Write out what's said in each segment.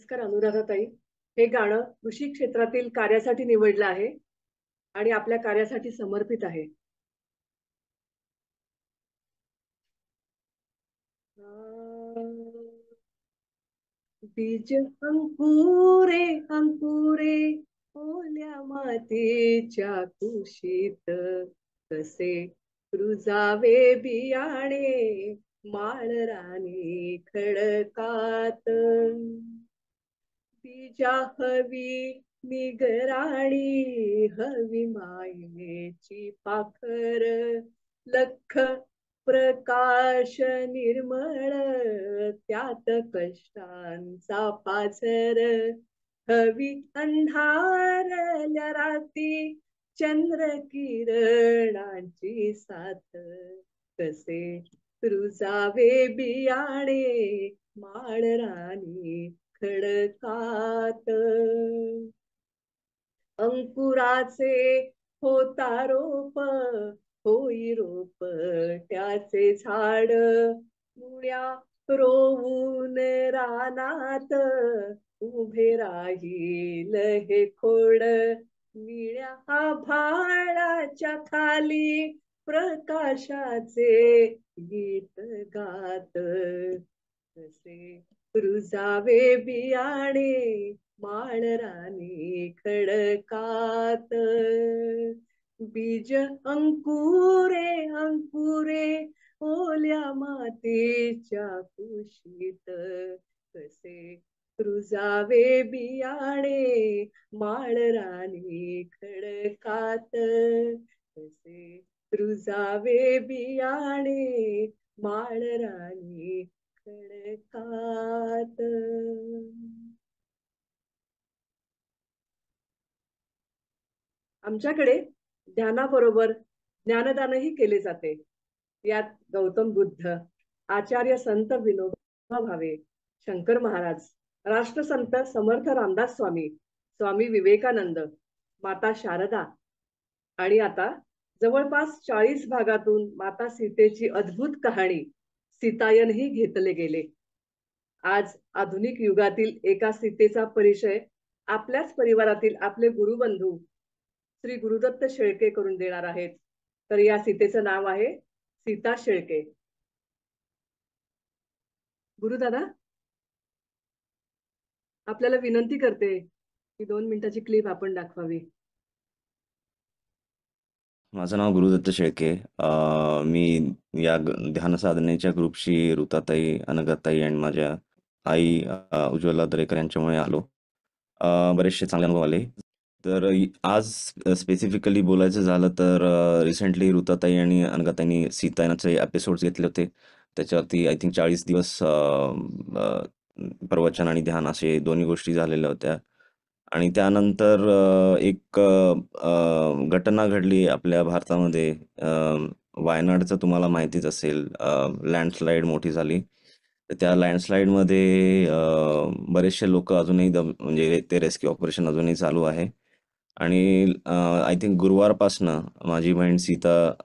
नमस्कार अनुराधाताई. हे गाणं कृषी क्षेत्रातील कार्यासाठी निवडलं आहे आणि आपल्या कार्यासाठी समर्पित आहे. बीज अंकुरे अंकुरे ओल्या मातीच्या कुशीत कसे रुजावे बियाणे माळ राणी खडकात. बीजा हवी निगराणी हवी मायेची पाखर लख प्रकाश निर्मळ त्यात कष्टांचा पाझर हवी अंधारल्या राती चंद्र किरणांची साथ कसे रुजावे बियाणे माळ राणी खडकात. अंकुराचे होता रोप होई रोप त्याचे झाड मुळ्या रोवून रानात उभे राहील हे खोड निळ्या आभाळाच्या खाली प्रकाशाचे गीत गात कसे रुजावे बियाणे माळ राणी खडकात. बीज अंकुरे अंकुरे ओल्या मातीच्या कुशीत कसे रुजावे बियाणे माळ राणी खडकात कसे रुजावे बियाणे माळ राणी खडकात. आमच्याकडे ध्यानाबरोबर ज्ञानदानही केले जाते. यात गौतम बुद्ध, आचार्य संत विनोबा भावे, शंकर महाराज, राष्ट्रसंत समर्थ रामदास स्वामी, स्वामी विवेकानंद, माता शारदा आणि आता जवळपास 40 भागातून माता सीतेची अद्भुत कहाणी सीतायनही घेतले गेले. आज आधुनिक युगातील एका सीतेचा परिचय आपल्याच परिवारातील आपले गुरुबंधू श्री गुरुदत्त शेळके करून देणार आहेत. तर या सीतेचं नाव आहे सीता शेळके. गुरुदादा, आपल्याला विनंती करते की 2 मिनिटाची क्लिप आपण दाखवावी. माझं नाव गुरुदत्त शेळके. मी या ध्यान साधनेच्या ग्रुपशी ऋताताई, अनघाताई आणि माझ्या आई उज्ज्वला दरेकर यांच्यामुळे आलो. बरेचसे चांगले अनुभव आले. तर आज स्पेसिफिकली बोलायचं झालं तर रिसेंटली ऋताताई आणि अनघाताईंनी सीतायनाचे एपिसोड्स घेतले होते. त्याच्यावरती आय थिंक 40 दिवस प्रवचन आणि ध्यान असे दोन्ही गोष्टी झालेल्या होत्या. आणि त्यानंतर एक घटना घडली आपल्या भारतामध्ये. वायनाडचं तुम्हाला माहितीच असेल, लँडस्लाईड मोठी झाली. तर त्या लँडस्लाईडमध्ये बरेचसे लोक अजूनही म्हणजे ते रेस्क्यू ऑपरेशन अजूनही चालू आहे. आणि आय थिंक गुरुवारपासनं माझी बहीण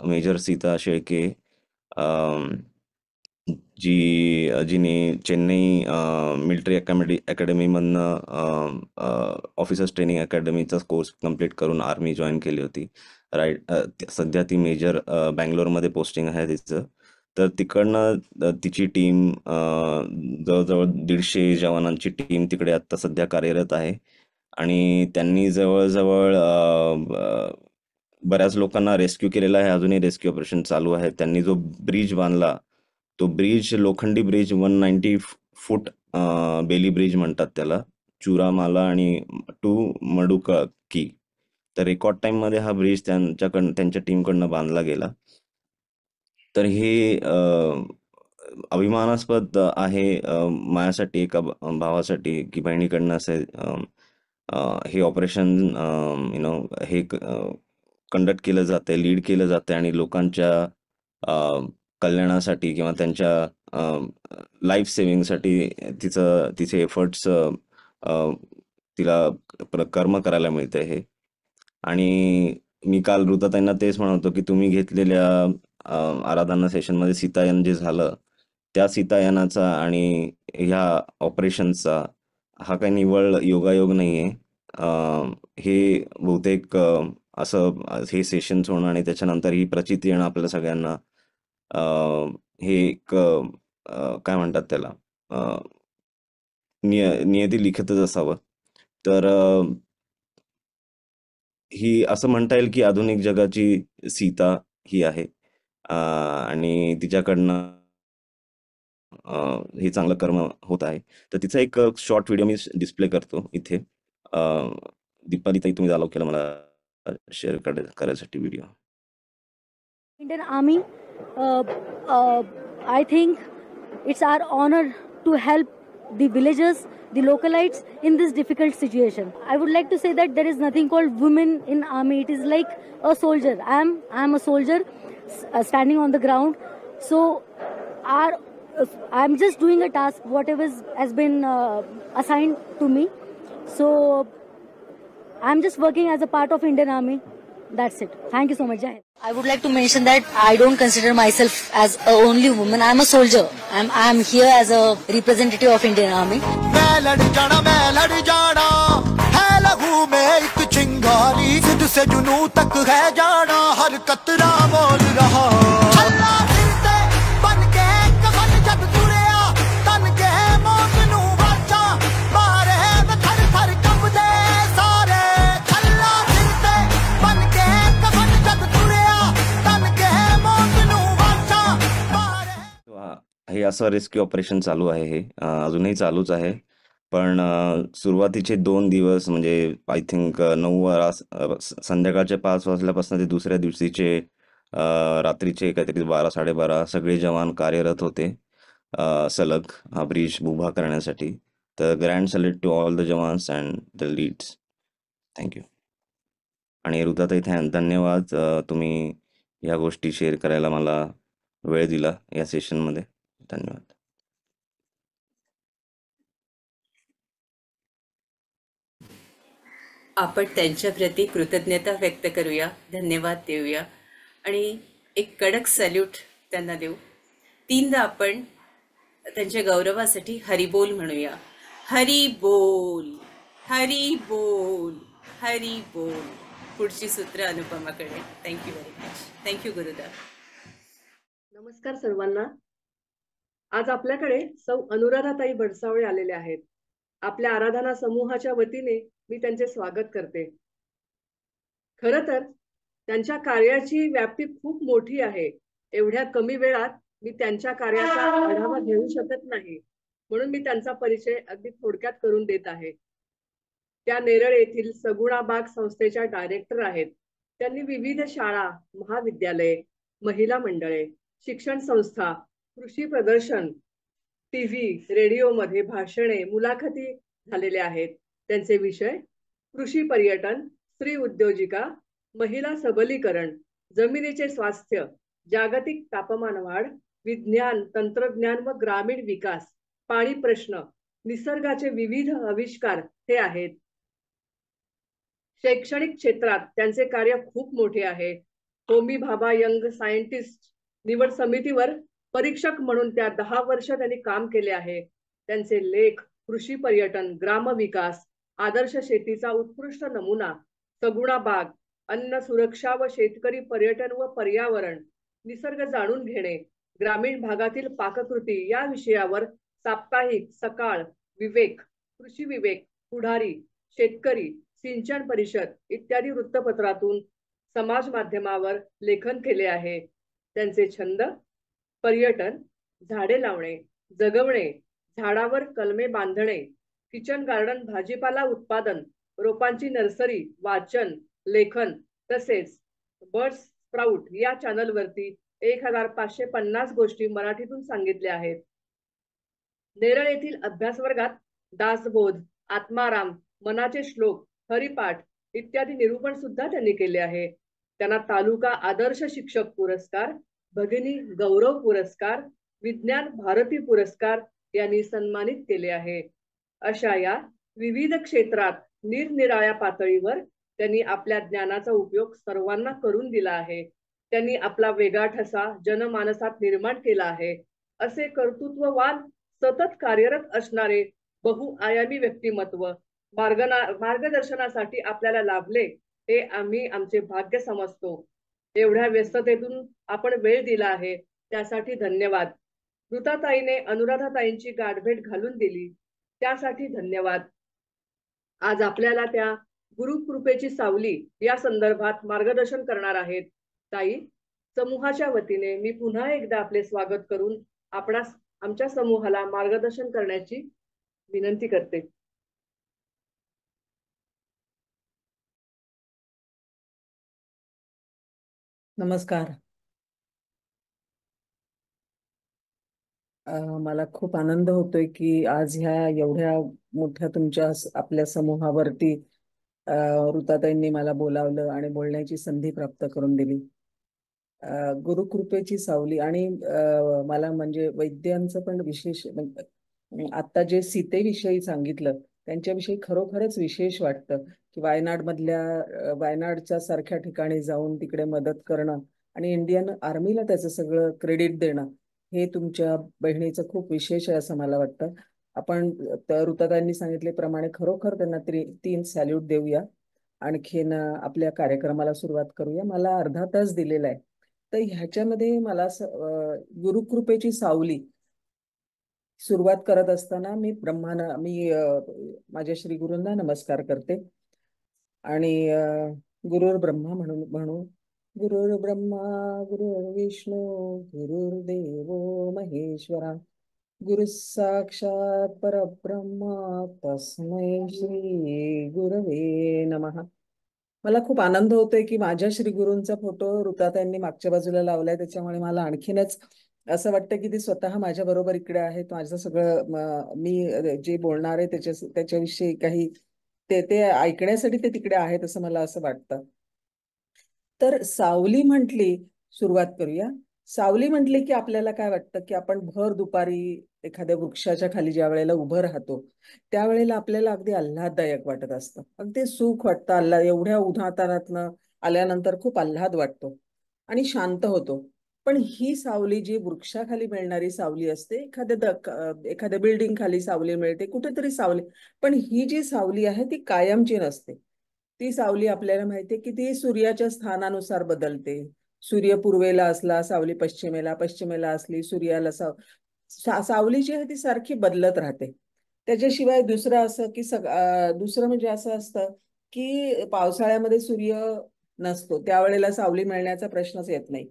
मेजर सीता शेळके, जिने चेन्नई मिलिटरी अकॅडमीमधनं ऑफिसर्स ट्रेनिंग अकॅडमीचा कोर्स कंप्लीट करून आर्मी जॉईन केली होती. सध्या ती मेजर बँगलोरमध्ये पोस्टिंग आहे तिचं. तर तिकडनं तिची टीम जवळजवळ 150 जवानांची टीम तिकडे आत्ता सध्या कार्यरत आहे. आणि त्यांनी जवळजवळ बऱ्याच लोकांना रेस्क्यू केलेला आहे. अजूनही रेस्क्यू ऑपरेशन चालू आहे. त्यांनी जो ब्रिज बांधला, तो ब्रिज लोखंडी ब्रिज 190 फूट बेली ब्रिज म्हणतात त्याला, चुरामाला आणि टू मडुकी. तर रेकॉर्ड टाइममध्ये हा ब्रिज त्यांच्या टीमकडनं बांधला गेला. तर हे अभिमानास्पद आहे माझ्यासाठी, एका भावासाठी, की बहिणीकडनं हे ऑपरेशन हे कंडक्ट केलं जातंय, लीड केलं जातंय आणि लोकांच्या कल्याणासाठी किंवा त्यांच्या लाईफ सेव्हिंगसाठी तिचे एफर्ट्स तिला कर्म करायला मिळतंय हे. आणि मी काल ऋताताईंना तेच म्हणतो की तुम्ही घेतलेल्या आराधना सेशनमध्ये सीतायन जे झालं, त्या सीतायनाचा आणि ह्या ऑपरेशनचा हा काही निव्वळ योगायोग नाहीये. हे बहुतेक हे सेशन्स होणं आणि त्याच्यानंतर ही प्रचिती येणं आपल्या सगळ्यांना अ, हे एक काय म्हणतात त्याला, अ, नियती लिखितच असावं. तर ही असं म्हणता येईल की आधुनिक जगाची सीता ही आहे. आणि तिच्याकडनं हे चांगलं कर्म होत आहे. तर तिचा एक शॉर्ट व्हिडिओ मी डिस्प्ले करतो इथे. अ, दीपालीताई, तुम्ही अलाउ केलं मला शेअर करायसाठी video. Indian Army, uh, uh, I think it's our honor to help the villagers, the localites in this difficult situation. I would like to say that there is nothing called women in army. It is like a soldier. I'm a soldier standing on the ground. So our I'm just doing a task whatever has been assigned to me. So I'm just working as a part of Indian Army. That's it. Thank you so much. Jai Hind. I would like to mention that I don't consider myself as a only woman. I'm a soldier. I'm here as a representative of Indian Army. मैं लड़ जाना है लहू में एक चिंगारी जिद से जुनू तक है जाना हर कतरा बोल रहा अल्लाह फिरते बन के कफन जब तुरया तन के मौत नू वाचा मारे में थर थर कंबदे सारे अल्लाह फिरते बन के कफन जब तुरया तन के मौत नू वाचा मारे. हे असं रेस्क्यू ऑपरेशन चालू आहे. हे अजूनही चालूच आहे. पण सुरुवातीचे 2 दिवस म्हणजे आय थिंक 9 संध्याकाळचे 5 वाजल्यापासून ते दुसऱ्या दिवशीचे रात्रीचे काहीतरी 12-12:30 सगळे जवान कार्यरत होते सलग हा ब्रिज उभा करण्यासाठी. तर grand salute to all the jawans and the leads. Thank you. आणि रुदाताई, धन्यवाद. तुम्ही या गोष्टी शेअर करायला मला वेळ दिला या सेशनमध्ये. धन्यवाद. आपण त्यांच्याप्रती कृतज्ञता व्यक्त करूया, धन्यवाद देऊया आणि एक कडक सॅल्यूट त्यांना देऊ. 3दा आपण त्यांच्या गौरवासाठी हरिबोल म्हणूया. हरी बोल, हरी बोल, हरी बोल. पुढची सूत्र अनुपमाकडे. Thank you very much. थँक्यू गुरुदा. नमस्कार सर्वांना. आज आपल्याकडे सौ अनुराधाताई भडसावळे आलेले आहेत. आपल्या आराधना समूहाच्या वतीने मी त्यांचे स्वागत करते. खरं तर त्यांच्या कार्याची व्याप्ती खूप मोठी आहे. एवढ्या कमी वेळात मी त्यांच्या कार्याचा आढावा घेऊ शकत नाही, म्हणून मी त्यांचा परिचय अगदी थोडक्यात करून देत आहे. त्या नेरळ येथील सगुणा बाग संस्थेच्या डायरेक्टर आहेत. त्यांनी विविध शाळा, महाविद्यालये, महिला मंडळे, शिक्षण संस्था, कृषी प्रदर्शन, टीव्ही, रेडिओमध्ये भाषणे, मुलाखती झालेल्या आहेत. त्यांचे विषय कृषी पर्यटन, स्त्री उद्योजिका, महिला सबलीकरण, जमिनीचे स्वास्थ्य, जागतिक तापमान वाढ, विज्ञान, तंत्रज्ञान व ग्रामीण विकास, पाणी प्रश्न, निसर्गाचे विविध आविष्कार हे आहेत. शैक्षणिक क्षेत्रात त्यांचे कार्य खूप मोठे आहे. होमी भाभा यंग सायंटिस्ट निवड समितीवर परीक्षक म्हणून त्या 10 वर्ष त्यांनी काम केले आहे. त्यांचे लेख कृषी पर्यटन, ग्रामविकास, आदर्श शेतीचा उत्कृष्ट नमुना, सगुणा बाग, अन्न सुरक्षा व शेतकरी पर्यटन व पर्यावरण, निसर्ग जाणून घेणे, ग्रामीण भागातील पाककृती या विषयावर साप्ताहिक, सकाळ, विवेक, कृषी विवेक, पुढारी, शेतकरी, सिंचन परिषद इत्यादी वृत्तपत्रातून समाज माध्यमावर लेखन केले आहे. त्यांचे छंद पर्यटन, झाडे लावणे, जगवणे, झाडावर कलमे बांधणे, किचन गार्डन, भाजीपाला उत्पादन, रोपांची नर्सरी, वाचन, लेखन, तसेच बर्ड्स स्प्राउट या चॅनलवरती 1550 गोष्टी मराठीतून सांगितल्या आहेत. नेरळ येथील अभ्यास वर्गात दासबोध, आत्माराम, मनाचे श्लोक, हरिपाठ इत्यादी निरूपण सुद्धा त्यांनी केले आहे. त्यांना तालुका आदर्श शिक्षक पुरस्कार, भगिनी गौरव पुरस्कार, विज्ञान भारती पुरस्कार यांनी सन्मानित केले आहे. अशा या विविध क्षेत्रात निरनिराळ्या पातळीवर त्यांनी आपल्या ज्ञानाचा उपयोग सर्वांना करून दिला आहे. त्यांनी आपला वेगळा ठसा जनमानसात निर्माण केला आहे. असे कर्तृत्ववान, सतत कार्यरत असणारे बहुआयामी व्यक्तिमत्व मार्गदर्शनासाठी आपल्याला लाभले, हे आम्ही आमचे भाग्य समजतो. एवढ्या व्यस्ततेतून आपण वेळ दिला आहे त्यासाठी धन्यवाद. ऋताताईने अनुराधाताईंची गाठभेट घालून दिली त्यासाठी धन्यवाद. आज आपल्याला त्या गुरुकृपेची सावली या संदर्भात मार्गदर्शन करणार आहेत. ताई, समूहाच्या वतीने मी पुन्हा एकदा आपले स्वागत करून आपणास आमच्या समूहाला मार्गदर्शन करण्याची विनंती करते. नमस्कार. मला खूप आनंद होतोय की आज ह्या एवढ्या मोठ्या आपल्या समूहावरती ऋताताईंनी मला बोलावलं आणि बोलण्याची संधी प्राप्त करून दिली. गुरुकृपेची सावली आणि मला म्हणजे वैद्यांचं पण विशेष आता जे सीतेविषयी सांगितलं त्यांच्याविषयी खरोखरच विशेष वाटतं की वायनाडच्या सारख्या ठिकाणी जाऊन तिकडे मदत करणं आणि इंडियन आर्मीला त्याचं सगळं क्रेडिट देणं हे तुमच्या बहिणीचं खूप विशेष आहे असं मला वाटतं. आपण ऋताताईंनी सांगितल्याप्रमाणे खरोखर त्यांना 3 सॅल्यूट देऊया. आणखीन आपल्या कार्यक्रमाला सुरुवात करूया. मला अर्धा तास दिलेला आहे, तर ह्याच्यामध्ये मला गुरुकृपेची सावली सुरुवात करत असताना मी माझ्या श्री गुरूंना नमस्कार करते आणि गुरुर ब्रह्मा म्हणू. गुरुर ब्रह्मा गुरुर विष्णू गुरुर्देवो महेश्वरा गुरु साक्षात परब्रह्म तस्मै श्री गुरवे नमः. मला खूप आनंद होतोय की माझ्या श्री गुरूंचा फोटो ऋताताईंनी मागच्या बाजूला लावलाय, त्याच्यामुळे मला आणखीनच असं वाटतं की ते स्वतः माझ्या बरोबर इकडे आहेत. माझं सगळं मी जे बोलणार आहे त्याच्याविषयी काही ते ऐकण्यासाठी ते तिकडे आहेत असं मला असं वाटतं. तर सावली म्हटली, सुरुवात करूया. सावली म्हटली की आपल्याला काय वाटतं की आपण भर दुपारी एखाद्या वृक्षाच्या खाली ज्या वेळेला उभं राहतो त्यावेळेला आपल्याला अगदी आल्हाददायक वाटत असतं, अगदी सुख वाटतं. एवढ्या उन्हातानातनं आल्यानंतर खूप आल्हाद वाटतो आणि शांत होतो. पण ही सावली जी वृक्षाखाली मिळणारी सावली असते, एखाद्या बिल्डिंग खाली सावली मिळते, कुठेतरी सावली, पण ही जी सावली आहे ती कायमची नसते. ती सावली आपल्याला माहितीये की ती सूर्याच्या स्थानानुसार बदलते. सूर्य पूर्वेला असला सावली पश्चिमेला असली सूर्याला सावली जी आहे ती सारखी बदलत राहते. त्याच्याशिवाय दुसरं म्हणजे असं असतं की पावसाळ्यामध्ये सूर्य नसतो, त्यावेळेला सावली मिळण्याचा प्रश्नच येत नाही.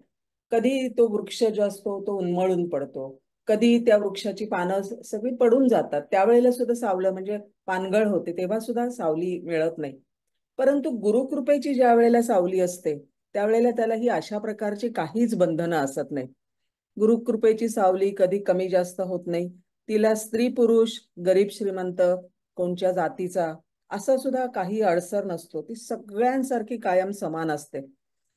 कधी तो वृक्ष जो असतो तो उन्मळून पडतो, कधी त्या वृक्षाची पानं सगळी पडून जातात, त्यावेळेला सुद्धा सावलं म्हणजे पानगळ होते, तेव्हा सुद्धा सावली मिळत नाही. परंतु गुरुकृपेची ज्या वेळेला सावली असते त्यावेळेला त्याला ही अशा प्रकारची काहीच बंधनं असत नाही. गुरुकृपेची सावली कधी कमी जास्त होत नाही. तिला स्त्री पुरुष, गरीब श्रीमंत, कोणत्या जातीचा असा सुद्धा काही अडसर नसतो. ती सगळ्यांसारखी कायम समान असते.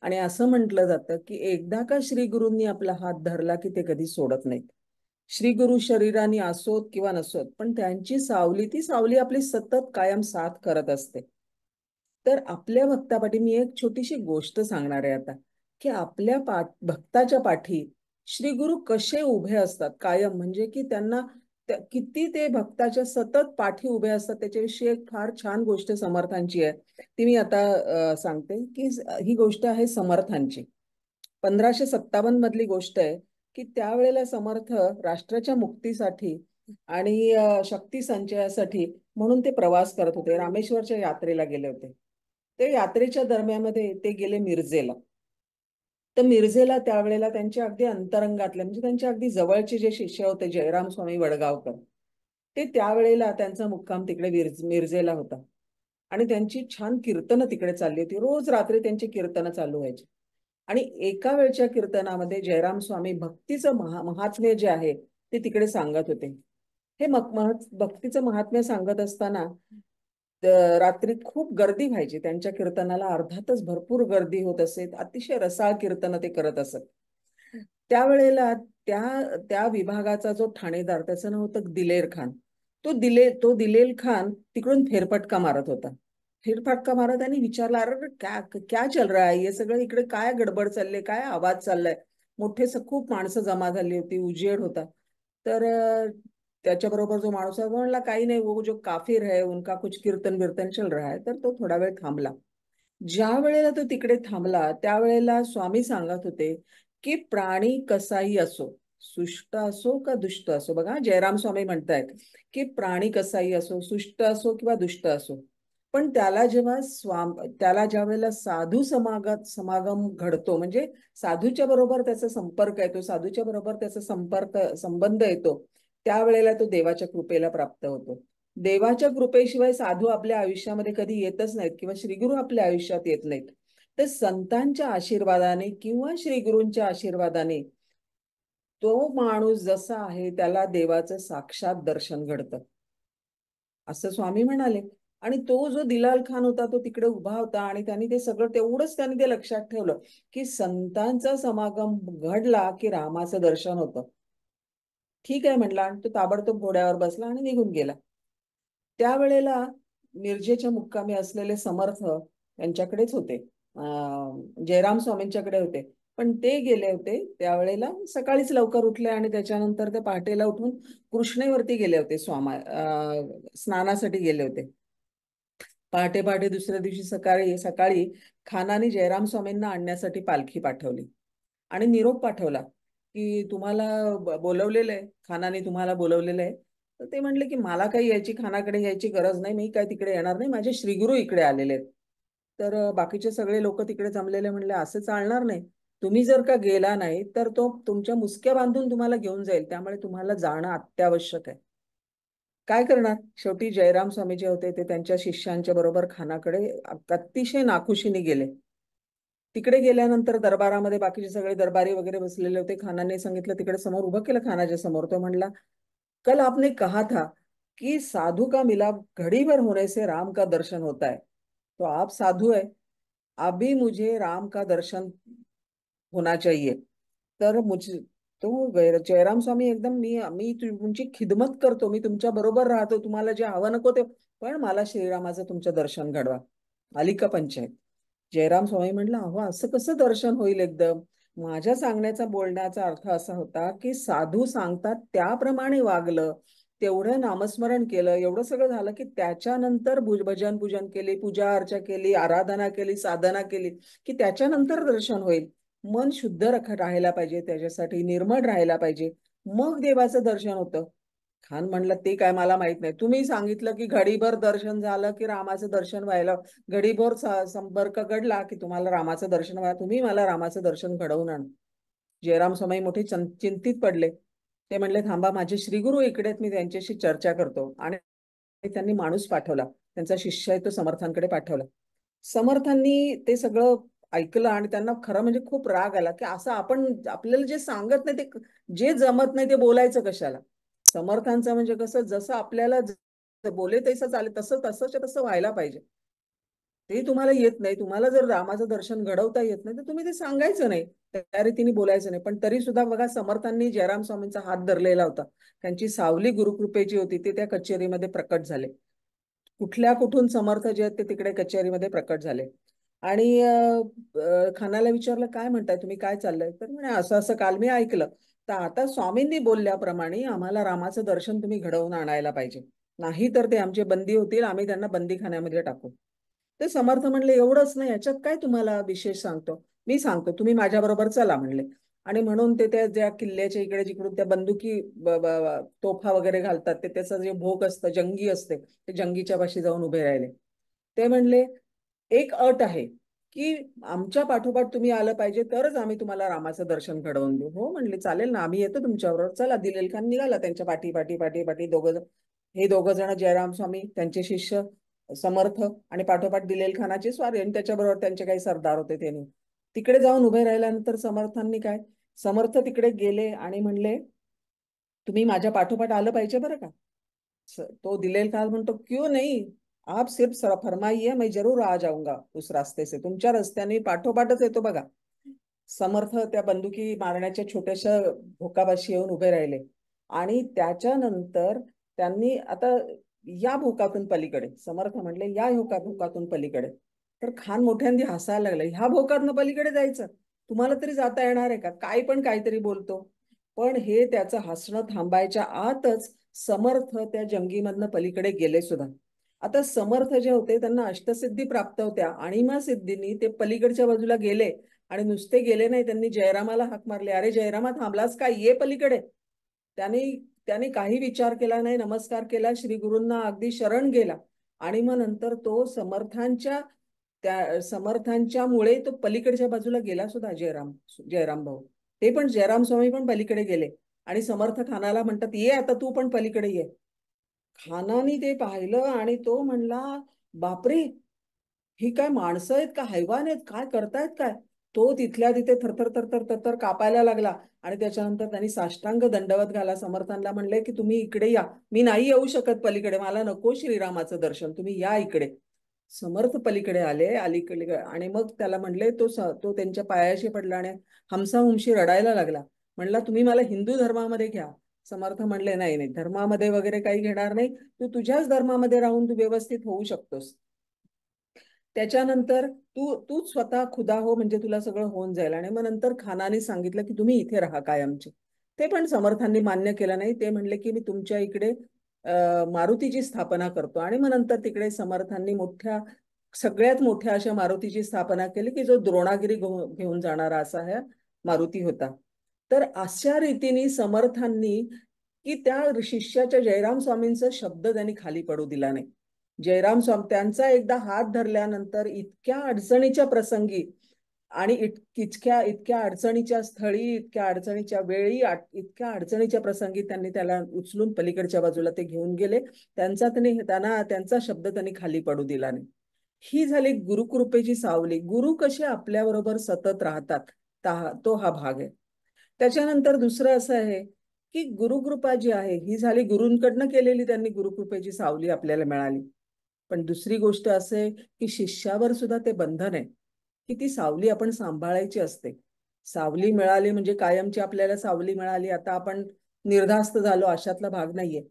आणि असं म्हटलं जातं की एकदा का श्री गुरूंनी आपला हात धरला की ते कधी सोडत नाहीत. श्री गुरु शरीराने असोत किंवा नसोत, पण त्यांची ती सावली आपली सतत कायम साथ करत असते. तर आपल्या भक्तापाठी मी एक छोटीशी गोष्ट सांगणार आहे आता, की आपल्या भक्ताच्या पाठी श्री गुरु कसे उभे असतात कायम, म्हणजे की त्यांना किती ते भक्ताच्या सतत पाठी उभे असतात. त्याच्याविषयी एक फार छान गोष्ट समर्थांची आहे, ती मी आता सांगते. की ही गोष्ट आहे समर्थांची. 1557 मधली गोष्ट आहे की त्यावेळेला समर्थ राष्ट्राच्या मुक्तीसाठी आणि शक्ती संचयासाठी म्हणून ते प्रवास करत होते. रामेश्वरच्या यात्रेला गेले होते. ते यात्रेच्या दरम्यानमध्ये ते गेले मिरजेला. तर मिरजेला त्यावेळेला त्यांच्या अगदी अंतरंगातले म्हणजे त्यांच्या अगदी जवळचे जे शिष्य होते जयराम स्वामी वडगावकर, ते त्यावेळेला त्यांचा मुक्काम तिकडे मिरजेला होता आणि त्यांची छान कीर्तनं तिकडे चालली होती. रोज रात्री त्यांची कीर्तनं चालू व्हायची आणि एका वेळच्या कीर्तनामध्ये जयराम स्वामी भक्तीचं महात्म्य जे आहे ते तिकडे सांगत होते. हे भक्तीचं महात्म्य सांगत असताना रात्री खूप गर्दी व्हायची त्यांच्या कीर्तनाला. अर्धातच भरपूर गर्दी होत असे. अतिशय रसाळ कीर्तन ते करत असत. त्यावेळेला त्या विभागाचा जो ठाणेदार, त्याचं नाव होतं दिलेर खान. तो दिलेर खान तिकडून फेरफटका मारत होता. फेरफटका मारत आणि विचारला, अरे क्या चल रहा है, हे सगळं इकडे काय गडबड चालले, काय आवाज चाललाय. खूप माणसं जमा झाली होती, उजेड होता. तर त्याच्याबरोबर जो माणूस आहे तो म्हणला काही नाही, वो जो काफिर है उनका कुछ कीर्तन बिर्तन चल रहा है. तर तो थोडा वेळ थांबला. ज्या वेळेला तो तिकडे थांबला त्यावेळेला स्वामी सांगत होते की प्राणी कसाही असो, सुष्ट असो का दुष्ट असो, बघा जयराम स्वामी म्हणतायत की प्राणी कसाही असो, सुष्ट असो किंवा दुष्ट असो, पण त्याला जेव्हा त्याला ज्या वेळेला साधू समागम घडतो, म्हणजे साधूच्या बरोबर त्याचा संपर्क येतो, साधूच्या बरोबर त्याचा संबंध येतो, त्यावेळेला तो देवाच्या कृपेला प्राप्त होतो. देवाच्या कृपेशिवाय साधू आपल्या आयुष्यामध्ये कधी येतच नाहीत किंवा श्रीगुरु आपल्या आयुष्यात येत नाहीत. तर संतांच्या आशीर्वादाने किंवा श्रीगुरूंच्या आशीर्वादाने तो माणूस जसा आहे त्याला देवाचं साक्षात दर्शन घडतं, असं स्वामी म्हणाले. आणि तो जो दिलाल खान होता तो तिकडे उभा होता आणि त्यांनी ते सगळं तेवढंच त्यांनी ते लक्षात ठेवलं की संतांचा समागम घडला की रामाचं दर्शन होतं. ठीक आहे म्हटला, आणि तो ताबडतोब घोड्यावर बसला आणि निघून गेला. त्यावेळेला मिरजेच्या मुक्कामी असलेले समर्थ यांच्याकडेच होते, जयराम स्वामींच्याकडे होते. पण ते गेले होते त्यावेळेला सकाळीच लवकर उठले आणि त्याच्यानंतर ते पहाटेला उठून कृष्णेवरती गेले होते, स्नानासाठी गेले होते. पहाटे पहाटे दुसऱ्या दिवशी सकाळी सकाळी खानाने जयराम स्वामींना आणण्यासाठी पालखी पाठवली आणि निरोप पाठवला की तुम्हाला बोलवलेलं आहे, खानाने तुम्हाला बोलवलेलं आहे. तर ते म्हणले की मला काही खानाकडे यायची गरज नाही, मी काय तिकडे येणार नाही, माझे श्रीगुरू इकडे आलेले आहेत. तर बाकीचे सगळे लोक तिकडे जमलेले म्हणले असं चालणार नाही, तुम्ही जर का गेला नाही तर तो तुमच्या मुसक्या बांधून तुम्हाला घेऊन जाईल, त्यामुळे तुम्हाला जाणं अत्यावश्यक आहे. काय करणार, शेवटी जयराम स्वामी जे होते ते त्यांच्या शिष्यांच्या बरोबर खानाकडे अतिशय नाखुशीने गेले. तिकडे गेल्यानंतर दरबारामध्ये बाकीचे सगळे दरबारी वगैरे बसलेले होते. खानाने सांगितलं, तिकडे समोर उभं केलं खानाच्या समोर. तो म्हणला, कल आपने कहा था कि साधु का मिलाप घड़ी भर होने से राम का दर्शन होता है, तो आप साधु है, अभी मुझे राम का दर्शन होना चाहिए. तर मुझे तो जयराम स्वामी एकदम, मी मी तुमची खिदमत करतो, मी तुमच्या बरोबर राहतो, तुम्हाला जे हवं नको ते, पण मला श्रीरामाचं तुमचं दर्शन घडवा. आली का पंचायत. जयराम स्वामी म्हटलं, अहो असं कसं दर्शन होईल एकदम. माझ्या सांगण्याचा बोलण्याचा अर्थ असा होता की साधू सांगतात त्याप्रमाणे वागलं, तेवढं नामस्मरण केलं, एवढं सगळं झालं की त्याच्यानंतर भजन पूजन केली, पूजा अर्चा केली, आराधना केली, साधना केली की त्याच्यानंतर दर्शन होईल. मन शुद्ध राहायला पाहिजे, त्याच्यासाठी निर्मळ राहायला पाहिजे, मग देवाचं दर्शन होतं. खान म्हणलं, ते काय मला माहित नाही, तुम्ही सांगितलं की घडीभर दर्शन झालं की रामाचं दर्शन व्हायला, घडीभर संपर्क घडला की तुम्हाला रामाचं दर्शन व्हायला, तुम्ही मला रामाचं दर्शन घडवून आण. जयराम स्वामी मोठे चिंतित पडले. ते म्हणले, थांबा, माझे श्रीगुरू इकडे आहेत, मी त्यांच्याशी चर्चा करतो. आणि त्यांनी माणूस पाठवला, त्यांचा शिष्य आहे तो समर्थांकडे पाठवला. समर्थांनी ते सगळं ऐकलं आणि त्यांना खरं म्हणजे खूप राग आला की असं आपण, आपल्याला जे सांगत नाही ते, जे जमत नाही ते बोलायचं कशाला. समर्थांचं म्हणजे कसं, जसं आपल्याला बोले तसं चालेल, तसं तसंच्या तसं व्हायला पाहिजे. ते तुम्हाला येत नाही, तुम्हाला जर रामाचं दर्शन घडवता येत नाही तर तुम्ही ते सांगायचं नाही, त्या रीतीने बोलायचं नाही. पण तरी सुद्धा बघा, समर्थांनी जयराम स्वामींचा हात धरलेला होता, त्यांची सावली गुरुकृपेची होती, ते त्या कचेरीमध्ये प्रकट झाले. कुठून समर्थ जे आहेत ते तिकडे कचेरीमध्ये प्रकट झाले. आणि खानाला विचारलं, काय म्हणताय तुम्ही, काय चाललंय. तर म्हणे, असं असं काल मी ऐकलं, तर आता स्वामींनी बोलल्याप्रमाणे आम्हाला रामाचं दर्शन तुम्ही घडवून आणायला पाहिजे, नाही तर ते आमचे बंदी होतील, आम्ही त्यांना बंदीखान्यामध्ये टाकू. ते समर्थ म्हणले, एवढंच नाही, याच्यात काय तुम्हाला विशेष सांगतो, मी सांगतो, तुम्ही माझ्या बरोबर चला म्हणले. आणि म्हणून ते त्या ज्या किल्ल्याच्या इकडे जिकडून त्या बंदुकी तोफा वगैरे घालतात, ते त्याचं जे भोग असतं, जंगी असते, ते जंगीच्या पाशी जाऊन उभे राहिले. ते म्हणले, एक अट आहे की आमच्या पाठोपाठ तुम्ही आलं पाहिजे, तरच आम्ही तुम्हाला रामाचं दर्शन घडवून देऊ. हो म्हणले, चालेल ना, आम्ही येतो तुमच्याबरोबर, चला. दिलेल खान निघाला त्यांच्या पाठी पाठी पाठी पाठी. हे दोघं जण, जयराम स्वामी, त्यांचे शिष्य समर्थ, आणि पाठोपाठ दिलेल खानाचे स्वारी, आणि त्याच्याबरोबर त्यांचे काही सरदार होते. त्यांनी तिकडे जाऊन उभे राहिल्यानंतर समर्थ तिकडे गेले आणि म्हणले, तुम्ही माझ्या पाठोपाठ आलं पाहिजे बरं का. तो दिलेल खान म्हणतो, क्यों नहीं, आप सिर्फ फरमाइए, मैं जरूर आ जाऊंगा उस रास्ते से, तुमच्या रस्त्याने पाठोपाठच येतो बघा. समर्थ त्या बंदुकी मारण्याच्या छोट्याशा भोकापाशी येऊन उभे राहिले. आणि त्याच्यानंतर त्यांनी, आता या भोकातून पलीकडे, समर्थ म्हणले, या भोकातून पलीकडे. तर खान मोठ्यांदी हसायला लागले, ह्या भोकातून पलीकडे जायचं, तुम्हाला तरी जाता येणार आहे का, काय पण काहीतरी बोलतो. पण हे त्याचं हसणं थांबायच्या आतच समर्थ त्या जंगीमधनं पलीकडे गेले सुद्धा. आता समर्थ जे होते त्यांना अष्टसिद्धी प्राप्त होत्या, अणिमा सिद्धींनी ते पलीकडच्या बाजूला गेले आणि नुसते गेले नाही, त्यांनी जयरामाला हाक मारली, अरे जयरामा थांबलास काय, ये पलीकडे. त्याने त्याने काही विचार केला नाही, नमस्कार केला, श्री गुरूंना अगदी शरण गेला आणि मग नंतर तो समर्थांच्यामुळे तो पलीकडच्या बाजूला गेला सुद्धा. जयराम भाऊ ते पण, जयराम स्वामी पण पलीकडे गेले आणि समर्थ खानाला म्हणतात, ये आता तू पण पलीकडे ये. खानाने ते पाहिलं आणि तो म्हणला, बापरे, ही काय माणसं आहेत का हैवान आहेत, काय करतायत काय. तो तिथल्या तिथे थरथर थरथर थरथर कापायला लागला आणि त्याच्यानंतर त्यांनी साष्टांग दंडवत घाला. समर्थांना म्हणले की तुम्ही इकडे या, मी नाही येऊ शकत पलीकडे, मला नको श्रीरामाचं दर्शन, तुम्ही या इकडे. समर्थ पलीकडे आले, अलीकडे, आणि मग त्याला म्हणले, तो त्यांच्या पायाशी पडला आणि हमसाहुमशी रडायला लागला. म्हणला तुम्ही मला हिंदू धर्मामध्ये घ्या. समर्थ म्हणले, नाही नाही, धर्मामध्ये वगैरे काही घेणार नाही, तू तुझ्याच धर्मामध्ये राहून तू व्यवस्थित होऊ शकतोस. त्याच्यानंतर तूच स्वतः खुदा हो, म्हणजे तुला सगळं होऊन जाईल. आणि मग नंतर खानाने सांगितलं की तुम्ही इथे राहा कायमचे. ते पण समर्थांनी मान्य केलं नाही. ते म्हणले की मी तुमच्या इकडे मारुतीची स्थापना करतो. आणि मग नंतर तिकडे समर्थांनी सगळ्यात मोठ्या अशा मारुतीची स्थापना केली की जो द्रोणागिरी घेऊन जाणारा असा हा मारुती होता. तर अशा रीतीने समर्थांनी की त्या शिष्याच्या जयराम स्वामींचा शब्द त्यांनी खाली पडू दिला नाही. जयराम स्वामी त्यांचा एकदा हात धरल्यानंतर इतक्या अडचणीच्या प्रसंगी आणि इतक्या अडचणीच्या स्थळी, इतक्या अडचणीच्या वेळी, इतक्या अडचणीच्या प्रसंगी त्यांनी त्याला उचलून पलीकडच्या बाजूला ते घेऊन गेले. त्यांचा शब्द त्यांनी खाली पडू दिला नाही. ही झाली गुरुकृपेची सावली. गुरु कसे आपल्याबरोबर सतत राहतात तो हा भाग आहे. त्याच्यानंतर दुसरं असं आहे की गुरुकृपा जी आहे ही झाली गुरूंकडनं केलेली, त्यांनी गुरुकृपेची सावली आपल्याला मिळाली. पण दुसरी गोष्ट असं आहे की शिष्यावर सुद्धा ते बंधन आहे की ती सावली आपण सांभाळायची असते. सावली मिळाली म्हणजे कायमची आपल्याला सावली मिळाली, आता आपण निर्धास्त झालो, अशातला भाग नाहीये.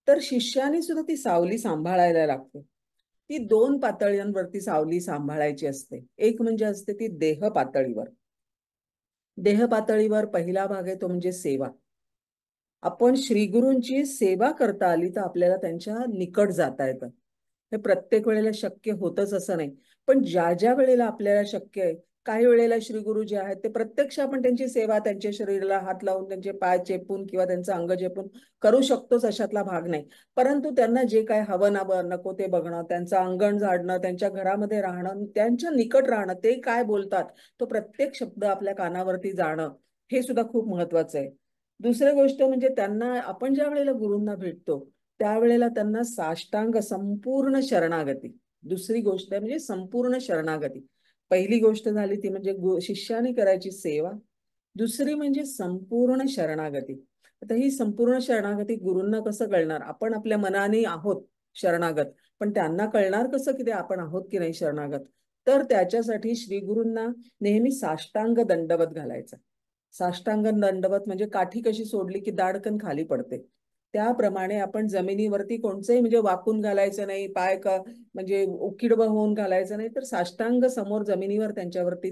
तर शिष्याने सुद्धा ती सावली सांभाळायला लागते. ती 2 पातळ्यांवरती सावली सांभाळायची असते. एक म्हणजे असते ती देह पातळीवर. देह पातळीवर पहिला भाग आहे तो म्हणजे सेवा. आपण श्रीगुरूंची सेवा करता आली तर आपल्याला त्यांच्या निकट जाता येतं. हे प्रत्येक वेळेला शक्य होतच असं नाही, पण ज्या ज्या वेळेला आपल्याला शक्य आहे, काही वेळेला श्रीगुरु जे आहेत ते प्रत्यक्ष आपण त्यांची सेवा, त्यांच्या शरीराला हात लावून, त्यांचे पाय चेपून किंवा त्यांचं अंग चेपून करू शकतोच, अशातला भाग नाही. परंतु त्यांना जे काय हवं ना नको ते बघणं, त्यांचं अंगण झाडणं, त्यांच्या घरामध्ये राहणं, त्यांच्या निकट राहणं, ते काय बोलतात तो प्रत्येक शब्द आपल्या कानावरती जाणं, हे सुद्धा खूप महत्वाचं आहे. दुसरी गोष्ट म्हणजे त्यांना आपण ज्या वेळेला गुरूंना भेटतो त्यावेळेला त्यांना साष्टांग संपूर्ण शरणागती. दुसरी गोष्ट आहे म्हणजे संपूर्ण शरणागती. पहिली गोष्ट झाली ती म्हणजे शिष्याने करायची सेवा. दुसरी म्हणजे संपूर्ण शरणागती. आता ही संपूर्ण शरणागती गुरूंना कसं कळणार? आपण आपल्या मनाने आहोत शरणागत, पण त्यांना कळणार कसं की ते आपण आहोत की नाही शरणागत? तर त्याच्यासाठी श्री गुरूंना नेहमी साष्टांग दंडवत घालायचा. साष्टांग दंडवत म्हणजे काठी कशी सोडली की दाडकन खाली पडते, त्याप्रमाणे आपण जमिनीवरती कोणचंही म्हणजे वाकून घालायचं नाही, म्हणजे उकिडबं होऊन घालायचं नाही, तर साष्टांग समोर जमिनीवर त्यांच्यावरती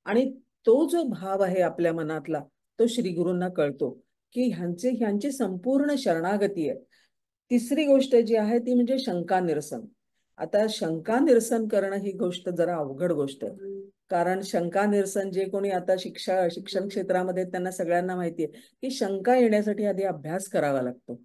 आणि तो जो भाव आहे आपल्या मनातला तो श्री गुरूंना कळतो की ह्यांची संपूर्ण शरणागती आहे. तिसरी गोष्ट जी आहे ती म्हणजे शंका निरसन. आता शंका निरसन करणं ही गोष्ट जरा अवघड गोष्ट आहे, कारण शंका निरसन जे कोणी आता शिक्षण क्षेत्रामध्ये त्यांना सगळ्यांना माहिती आहे की शंका येण्यासाठी आधी अभ्यास करावा लागतो.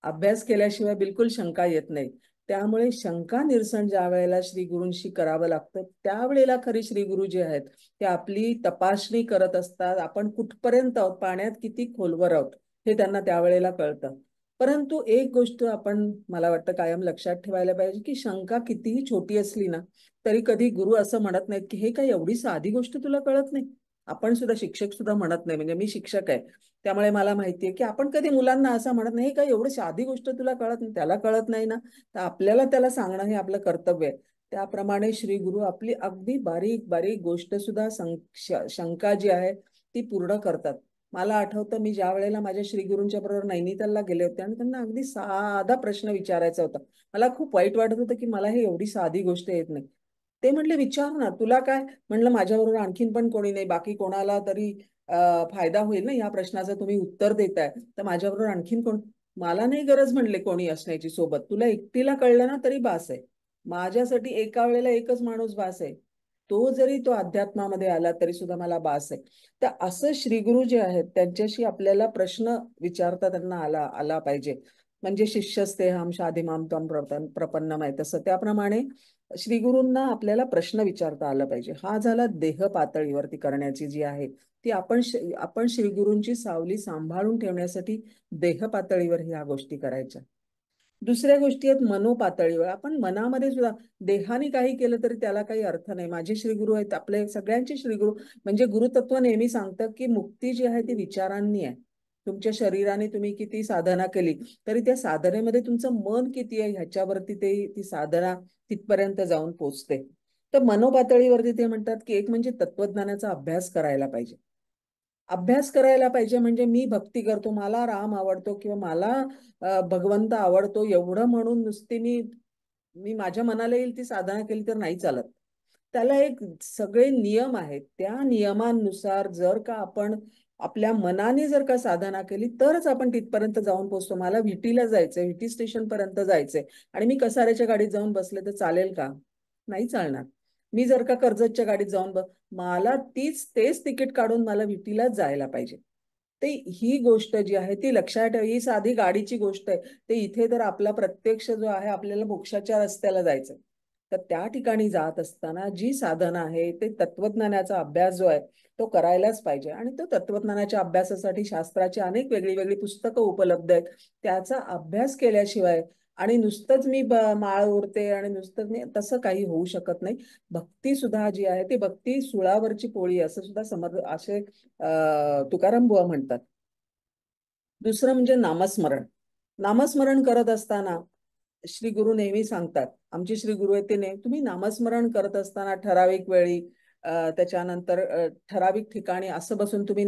अभ्यास केल्याशिवाय बिलकुल शंका येत नाही. त्यामुळे शंका निरसन ज्या वेळेला श्री गुरूंशी करावं लागतं त्यावेळेला खरी श्री गुरु जे आहेत ते आपली तपासणी करत असतात. आपण कुठपर्यंत आहोत, पाण्यात किती खोलवर आहोत हे त्यांना त्यावेळेला कळतं. परंतु एक गोष्ट आपण मला वाटतं कायम लक्षात ठेवायला पाहिजे की शंका कितीही छोटी असली ना तरी कधी गुरु असं म्हणत नाहीत की हे काय एवढी साधी गोष्ट तुला कळत नाही. आपण सुद्धा शिक्षक सुद्धा म्हणत नाही, म्हणजे मी शिक्षक आहे त्यामुळे मला माहितीये की आपण कधी मुलांना असं म्हणत नाही का एवढी साधी गोष्ट तुला कळत नाही, त्याला कळत नाही ना, तर आपल्याला त्याला सांगणं हे आपलं कर्तव्य आहे. त्याप्रमाणे श्री गुरु आपली अगदी बारीक बारीक गोष्ट सुद्धा शंका जी आहे ती पूर्ण करतात. मला आठवतं मी ज्या वेळेला माझ्या श्री गुरूंच्या बरोबर नैनितालला गेले होते आणि त्यांना अगदी साधा प्रश्न विचारायचा होता. मला खूप वाईट वाटत होतं की मला हे एवढी साधी गोष्ट येत नाही. ते म्हटले विचार ना, तुला काय? म्हणलं माझ्याबरोबर आणखीन पण कोणी नाही, बाकी कोणाला तरी फायदा होईल ना ह्या प्रश्नाचं तुम्ही उत्तर देताय, तर माझ्याबरोबर आणखीन कोण, मला नाही गरज म्हणले कोणी असण्याची सोबत, तुला एकटीला कळलं ना तरी बास आहे. माझ्यासाठी एका वेळेला एकच माणूस बास आहे, तो जरी तो अध्यात्मामध्ये आला तरी सुद्धा मला बास आहे. तर असं श्रीगुरु जे आहेत त्यांच्याशी आपल्याला प्रश्न विचारता त्यांना आला आला पाहिजे. म्हणजे शिष्यस्तेहम शाधिमाम त्वं प्रपन्नम आहे तसं त्याप्रमाणे श्रीगुरूंना आपल्याला प्रश्न विचारता आला पाहिजे. हा झाला देह पातळीवरती करण्याची जी आहे ती आपण श्रीगुरूंची सावली सांभाळून ठेवण्यासाठी देह पातळीवर ह्या गोष्टी करायच्या. दुसऱ्या गोष्टी आहेत मनो पातळीवर. आपण मनामध्ये सुद्धा देहाने काही केलं तरी त्याला काही अर्थ नाही. माझे श्रीगुरू आहेत, आपले सगळ्यांचे श्रीगुरू. म्हणजे गुरुतत्व नेहमी सांगतं की मुक्ती जी आहे ती विचारांनी आहे. तुमच्या शरीराने तुम्ही किती साधना केली तरी त्या साधनेमध्ये तुमचं मन किती आहे ह्याच्यावरती ती साधना तिथपर्यंत जाऊन पोचते. तर मनोपातळीवरती ते म्हणतात की एक म्हणजे तत्वज्ञानाचा अभ्यास करायला पाहिजे. अभ्यास करायला पाहिजे म्हणजे मी भक्ती करतो, मला राम आवडतो किंवा मला भगवंत आवडतो एवढं म्हणून नुसते मी माझ्या मनाला येईल ती साधना केली तर नाही चालत. त्याला एक सगळे नियम आहेत. त्या नियमांनुसार जर का आपण आपल्या मनाने जर का साधना केली तरच आपण तिथपर्यंत जाऊन पोहोचतो. मला विटीला जायचंय, विटी स्टेशन पर्यंत जायचंय आणि मी कसाऱ्याच्या गाडीत जाऊन बसले तर चालेल का? नाही चालणार. मी जर का कर्जतच्या गाडीत जाऊन मला तेच तिकीट काढून मला विटीलाच जायला पाहिजे. ते ही गोष्ट जी आहे ती लक्षात ठेवा. ही साधी गाडीची गोष्ट आहे. ते इथे तर आपला प्रत्यक्ष जो आहे आपल्याला मोक्षाच्या रस्त्याला जायचं, तर त्या ठिकाणी जात असताना जी साधना आहे ते तत्वज्ञानाचा अभ्यास जो आहे तो करायलाच पाहिजे. आणि तो तत्वज्ञानाच्या अभ्यासासाठी शास्त्राची अनेक वेगळी वेगळी पुस्तकं उपलब्ध आहेत. त्याचा अभ्यास केल्याशिवाय आणि नुसतंच मी माळ ओढते आणि नुसतंच मी, तसं काही होऊ शकत नाही. भक्ती सुद्धा जी आहे ती भक्ती सुळावरची पोळी असं सुद्धा समर्थ असे तुकाराम बुवा म्हणतात. दुसरं म्हणजे नामस्मरण. नामस्मरण करत असताना श्री गुरु नेहमी सांगतात, आमचे श्री गुरु आहेत ते तुम्ही नामस्मरण करत असताना ठराविक वेळी त्याच्यानंतर ठराविक ठिकाणी असं बसून तुम्ही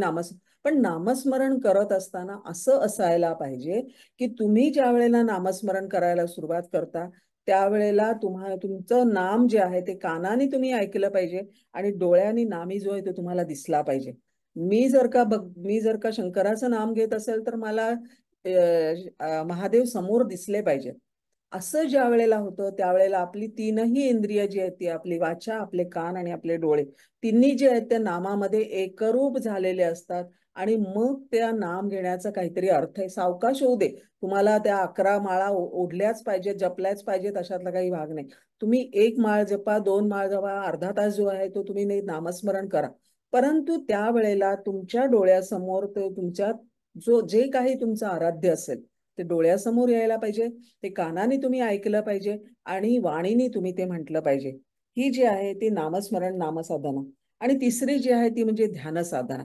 पण नामस्मरण करत असताना असं असायला पाहिजे की तुम्ही ज्या वेळेला नामस्मरण करायला सुरुवात करता त्यावेळेला तुमचं नाम जे आहे ते कानाने तुम्ही ऐकलं पाहिजे आणि डोळ्यांनी नामी जो आहे तो तुम्हाला दिसला पाहिजे. मी जर का शंकराचं नाम घेत असेल तर मला महादेव समोर दिसले पाहिजे. असं ज्या वेळेला होतं त्यावेळेला आपली तीनही इंद्रिय जी आहेत ती आपली वाचा, आपले कान आणि आपले डोळे, तिन्ही जे आहेत त्या नामामध्ये एकरूप झालेले असतात. आणि मग त्या नाम घेण्याचा काहीतरी अर्थ आहे. सावकाश होऊ दे, तुम्हाला त्या 11 माळा ओढल्याच पाहिजेत, जपल्याच पाहिजेत अशातला काही भाग नाही. तुम्ही 1 माळ जपा, 2 माळ जपा, अर्धा तास जो आहे तो तुम्ही नामस्मरण करा. परंतु त्यावेळेला तुमच्या डोळ्यासमोर तुमच्या जे काही तुमचं आराध्य असेल ते डोळ्यासमोर यायला पाहिजे, ते कानाने तुम्ही ऐकलं पाहिजे आणि वाणीने तुम्ही ते म्हटलं पाहिजे. ही जी आहे ती नामस्मरण नामसाधना. आणि तिसरी जी आहे ती म्हणजे ध्यान साधना.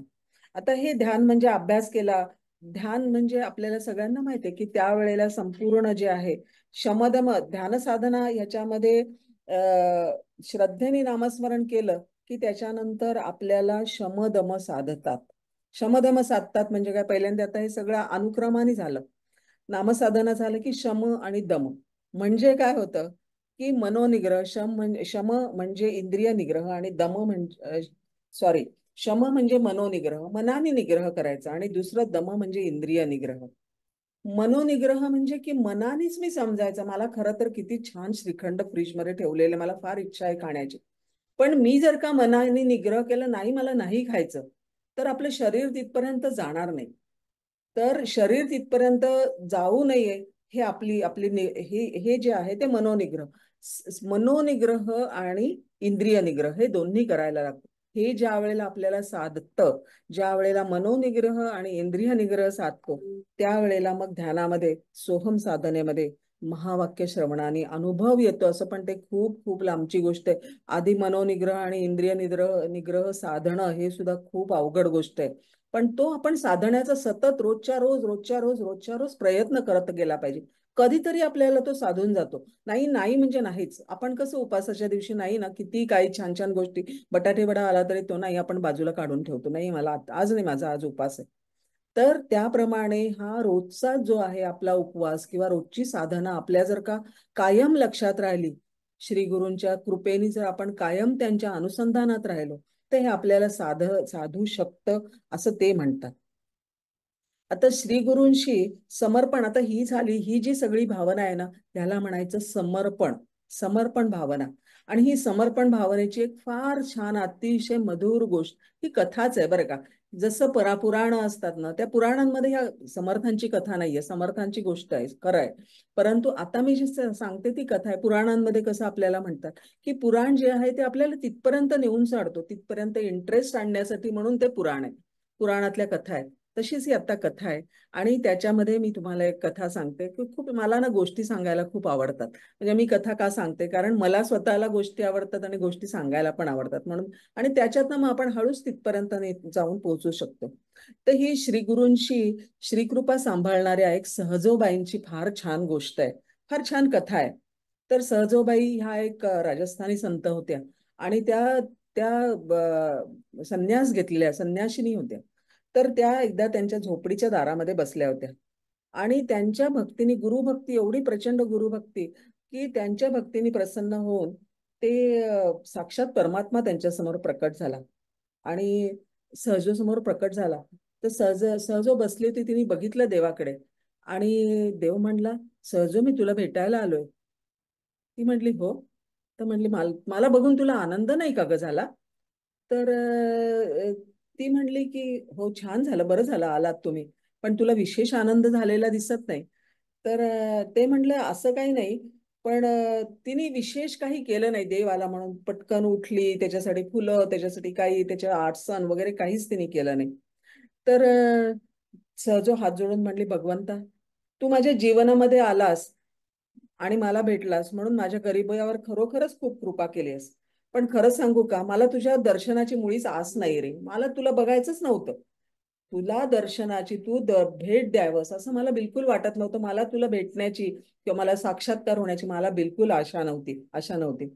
आता हे ध्यान म्हणजे अभ्यास केला, ध्यान म्हणजे आपल्याला सगळ्यांना माहिती आहे की त्यावेळेला संपूर्ण जे आहे शमदम ध्यान साधना ह्याच्यामध्ये श्रद्धेने नामस्मरण केलं की त्याच्यानंतर आपल्याला शमदम साधतात. शमदम साधतात म्हणजे काय, पहिल्यांदा आता हे सगळं अनुक्रमाने झालं. नामसाधना झालं की शम आणि दम म्हणजे काय होतं की मनोनिग्रह. शम म्हणजे इंद्रिय निग्रह आणि दम म्हणजे शम म्हणजे मनोनिग्रह, मनाने निग्रह करायचा, आणि दुसरं दम म्हणजे इंद्रिय निग्रह. मनोनिग्रह म्हणजे की मनानेच मी समजायचं मला खरं तर किती छान श्रीखंड फ्रीजमध्ये ठेवलेले, मला फार इच्छा आहे खाण्याची, पण मी जर का मनाने निग्रह केला नाही मला नाही खायचं तर आपलं शरीर तिथपर्यंत जाणार नाही. तर शरीर तिथपर्यंत जाऊ नये हे आपली आपली हे जे आहे ते मनोनिग्रह. मनोनिग्रह आणि इंद्रिय निग्रह हे दोन्ही करायला लागतं. हे ज्या वेळेला आपल्याला साधतं, ज्या वेळेला मनोनिग्रह आणि इंद्रिय निग्रह साधतो त्यावेळेला मग ध्यानामध्ये सोहम साधनेमध्ये महावाक्य श्रवणाने अनुभव येतो. असं पण ते खूप खूप लांबची गोष्ट आहे. आधी मनोनिग्रह आणि इंद्रिय निग्रह साधणं हे सुद्धा खूप अवघड गोष्ट आहे. पण तो आपण साधण्याचा सतत रोजच्या रोज प्रयत्न करत गेला पाहिजे. कधीतरी आपल्याला तो साधून जातो. नाही म्हणजे नाहीच. आपण कसं उपासाच्या दिवशी नाही ना, किती काही छान छान गोष्टी, बटाटे वडा आला तरी तो नाही आपण बाजूला काढून ठेवतो, नाही मला आज नाही, माझा आज उपास आहे. तर त्याप्रमाणे हा रोजचा जो आहे आपला उपवास किंवा रोजची साधना आपल्या जर का कायम लक्षात राहिली, श्री गुरूंच्या कृपेने जर आपण कायम त्यांच्या अनुसंधानात राहिलो तर हे आपल्याला साधू शकतं असं ते म्हणतात. आता श्री गुरूंशी समर्पण, आता ही जी सगळी भावना आहे ना, त्याला म्हणायचं समर्पण. समर्पण भावना. आणि ही समर्पण भावनेची एक फार छान अतिशय मधुर गोष्ट ही कथाच आहे बरं का. जसं पुराणं असतात ना, त्या पुराणांमध्ये ह्या समर्थांची कथा नाहीये, समर्थांची गोष्ट आहे, खरं आहे. परंतु आता मी जी सांगते ती कथा आहे. पुराणांमध्ये कसं आपल्याला म्हणतात की पुराण जे आहे ते आपल्याला तिथपर्यंत नेऊन सोडतो, तिथपर्यंत इंटरेस्ट आणण्यासाठी, म्हणून ते पुराण आहे, पुराणातल्या कथा आहेत. तशीच ही आता कथा आहे. आणि त्याच्यामध्ये मी तुम्हाला एक कथा सांगते की खूप मला ना गोष्टी सांगायला खूप आवडतात. म्हणजे मी कथा का सांगते, कारण मला स्वतःला गोष्टी आवडतात आणि गोष्टी सांगायला पण आवडतात म्हणून. आणि त्याच्यातनं मग आपण हळूच तिथपर्यंत जाऊन पोहोचू शकतो. तर ही श्रीगुरूंशी श्रीकृपा सांभाळणाऱ्या एक सहजोबाईंची फार छान गोष्ट आहे, फार छान कथा आहे. तर सहजोबाई ह्या एक राजस्थानी संत होत्या. आणि त्या त्या संन्यास घेतलेल्या संन्यासिनी होत्या. तर त्या एकदा त्यांच्या झोपडीच्या दारामध्ये बसल्या होत्या. आणि त्यांच्या भक्तीने, गुरुभक्ती, एवढी प्रचंड गुरुभक्ती की त्यांच्या भक्तीने प्रसन्न होऊन ते साक्षात परमात्मा त्यांच्यासमोर प्रकट झाला. आणि सहजोसमोर प्रकट झाला. तर सहजो बसली होती, तिने बघितलं देवाकडे. आणि देव म्हणला, सहजो मी तुला भेटायला आलोय. ती म्हटली हो. तर म्हणली, मला बघून तुला आनंद नाही का ग झाला? तर ती म्हणली की हो, छान झालं, बरं झालं आलात तुम्ही, पण तुला विशेष आनंद झालेला दिसत नाही. तर ते म्हणलं असं काही नाही. पण तिने विशेष काही केलं नाही. देव आला म्हणून पटकन उठली, त्याच्यासाठी फुलं, त्याच्यासाठी काही त्याच्या आठसण वगैरे काहीच तिने केलं नाही. तर सहजो हात जोडून म्हणली, भगवंता, तू माझ्या जीवनामध्ये आलास आणि मला भेटलास म्हणून माझ्या गरिबावर खरोखरच खूप कृपा केलीस. पण खरं सांगू का, मला तुझ्या दर्शनाची मुळीच आस नाही रे. मला तुला बघायचंच नव्हतं. तुला दर्शनाची, भेट द्यावंस असं मला बिलकुल वाटत नव्हतं. मला तुला भेटण्याची किंवा मला साक्षात्कार होण्याची मला बिलकुल आशा नव्हती.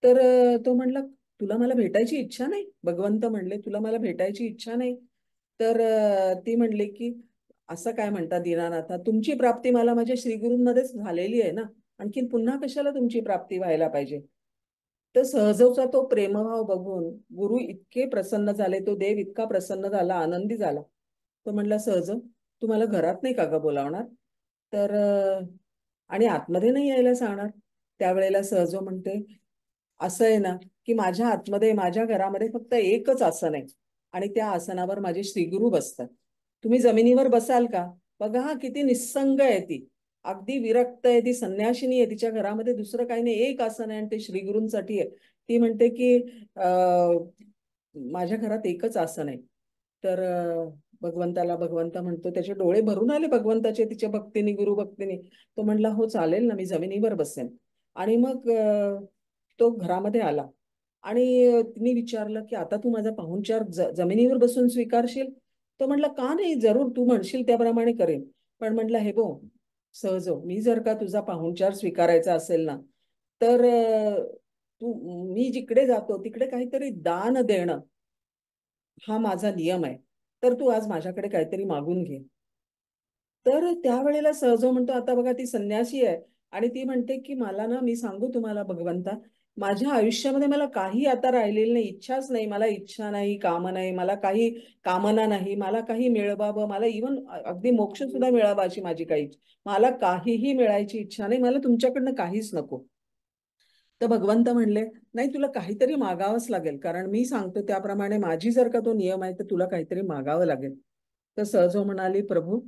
तर तो म्हणला, तुला मला भेटायची इच्छा नाही? भगवंत म्हणले, तुला मला भेटायची इच्छा नाही? तर ती म्हणली की असं काय म्हणता दीनानाथा, तुमची प्राप्ती मला माझ्या श्रीगुरूंमध्येच झालेली आहे ना, आणखीन पुन्हा कशाला तुमची प्राप्ती व्हायला पाहिजे? तर सहजोचा तो प्रेमभाव बघून गुरु इतके प्रसन्न झाले, तो देव इतका प्रसन्न झाला, आनंदी झाला. तो म्हणला, सहज तू मला घरात नाही का ग बोलावणार? तर आणि आतमध्ये नाही यायला सांगणार? त्यावेळेला सहजो म्हणते, असं आहे ना की माझ्या आतमध्ये, माझ्या घरामध्ये फक्त एकच आसन आहे आणि त्या आसनावर माझे श्रीगुरू बसतात. तुम्ही जमिनीवर बसाल का? बघा हा, किती निस्संग आहे ती, अगदी विरक्त आहे, ती संन्याशिनी आहे, तिच्या घरामध्ये दुसरं काही नाही, एक आसन आहे आणि ते श्रीगुरूंसाठी आहे. ती म्हणते की माझ्या घरात एकच आसन आहे. तर भगवंत म्हणतो, त्याचे डोळे भरून आले भगवंताचे तिच्या भक्तीने, गुरुभक्तीने. तो म्हणला, हो चालेल ना, मी जमिनीवर बसेन. आणि मग तो घरामध्ये आला. आणि तिने विचारलं की आता तू माझा पाहुणचार जमिनीवर बसून स्वीकारशील? तो म्हणला, का नाही, जरूर, तू म्हणशील त्याप्रमाणे करेन. पण म्हटलं, हे बो सहजो, मी जर का तुझा पाहुणचार स्वीकारायचा असेल ना, तर मी जिकडे जातो तिकडे काहीतरी दान देणं हा माझा नियम आहे. तर तू आज माझ्याकडे काहीतरी मागून घे. तर त्यावेळेला सहजो म्हणतो, आता बघा ती संन्यासी आहे आणि ती म्हणते की मला ना, मी सांगू तुम्हाला भगवंता, माझ्या आयुष्यामध्ये मला काही आता राहिलेलं नाही, इच्छाच नाही, मला इच्छा नाही, काम नाही, मला काही कामना नाही, मला काही मिळवावं, मला इवन अगदी मोक्ष सुद्धा मिळावा अशी माझी काही मला काहीही मिळायची इच्छा नाही, मला तुमच्याकडनं काहीच नको. तर भगवंत म्हणले, नाही, तुला काहीतरी मागावंच लागेल, कारण मी सांगतो त्याप्रमाणे माझी जर का तो नियम आहे तर तुला काहीतरी मागावं लागेल. तर सहजो म्हणाली, प्रभू,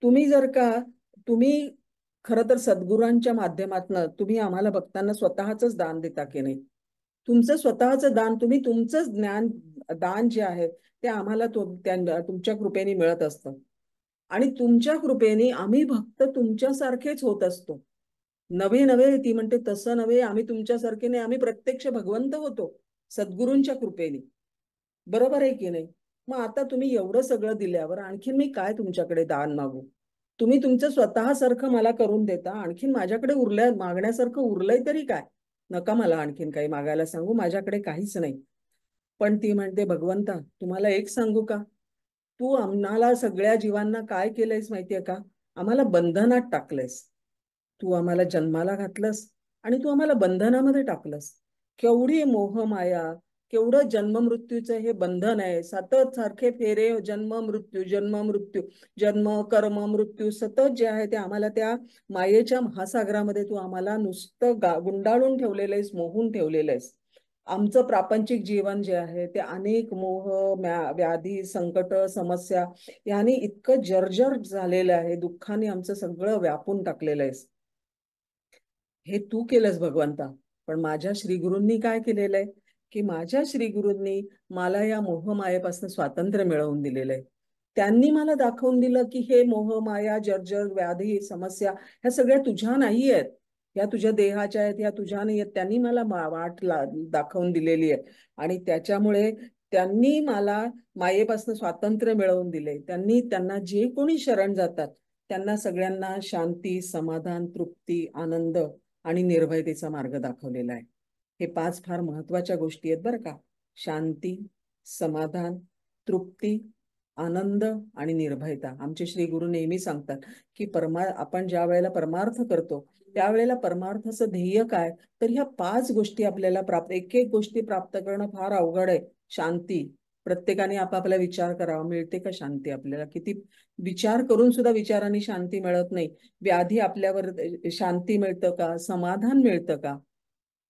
तुम्ही खरं तर सद्गुरांच्या माध्यमातनं तुम्ही आम्हाला भक्तांना स्वतःच दान देता की नाही? तुमचं स्वतःचं दान, तुम्ही तुमचं ज्ञान दान जे आहे ते आम्हाला तुमच्या कृपेने मिळत असतं. आणि तुमच्या कृपेने आम्ही भक्त तुमच्यासारखेच होत असतो. नव्हे, ती म्हणते, तसं नव्हे, आम्ही तुमच्यासारखे नाही, आम्ही प्रत्यक्ष भगवंत होतो सद्गुरूंच्या कृपेने. बरोबर आहे की नाही? मग आता तुम्ही एवढं सगळं दिल्यावर आणखीन मी काय तुमच्याकडे दान मागू? तुम्ही तुमचं स्वतःसारखं मला करून देता, आणखीन माझ्याकडे मागण्यासारखं उरलंय तरी काय? नका मला आणखीन काही मागायला सांगू, माझ्याकडे काहीच नाही. पण ती म्हणते, भगवंता, तुम्हाला एक सांगू का? तू आम्हाला सगळ्या जीवांना काय केलंयस माहितीये का? आम्हाला बंधनात टाकलंयस. तू आम्हाला जन्माला घातलंस आणि तू आम्हाला बंधनामध्ये टाकलंस. केवढी मोहमाया, केवढं जन्ममृत्यूचं हे बंधन आहे, सतत सारखे फेरे, जन्म मृत्यू जन्म मृत्यू, जन्म कर्म मृत्यू सतत जे आहे ते आम्हाला त्या मायेच्या महासागरामध्ये तू आम्हाला नुसतं गुंडाळून ठेवलेलं आहेस, मोहून ठेवलेलं आहेस. आमचं प्रापंचिक जीवन जे आहे ते अनेक मोह, व्याधी, संकट, समस्या याने इतकं जर्जर झालेलं आहे, दुःखाने आमचं सगळं व्यापून टाकलेलं आहेस. हे तू केलंस भगवंता. पण माझ्या श्रीगुरूंनी काय केलेलं आहे की माझ्या श्रीगुरूंनी मला या मोहमायेपासून स्वातंत्र्य मिळवून दिलेलं आहे. त्यांनी मला दाखवून दिलं की हे मोह, माया, जर्जर, व्याधी, समस्या ह्या सगळ्या तुझ्या नाही आहेत, या तुझ्या देहाच्या आहेत, या तुझ्या नाही आहेत. त्यांनी मला वाट दाखवून दिलेली आहे आणि त्याच्यामुळे त्यांनी मला मायेपासून स्वातंत्र्य मिळवून दिले. त्यांना जे कोणी शरण जातात त्यांना सगळ्यांना शांती, समाधान, तृप्ती, आनंद आणि निर्भयतेचा मार्ग दाखवलेला आहे. हे 5 फार महत्वाच्या गोष्टी आहेत बरं का. शांती, समाधान, तृप्ती, आनंद आणि निर्भयता. आमचे श्री गुरु नेहमी सांगतात की आपण ज्या वेळेला परमार्थ करतो त्यावेळेला परमार्थाचं ध्येय काय, तर ह्या 5 गोष्टी आपल्याला एक एक गोष्टी प्राप्त करणं फार अवघड आहे. शांती, प्रत्येकाने आपापला विचार करावा, मिळते का शांती आपल्याला? किती विचार करून सुद्धा विचारांनी शांती मिळत नाही. व्याधी आपल्यावर शांती मिळतं का? समाधान मिळतं का?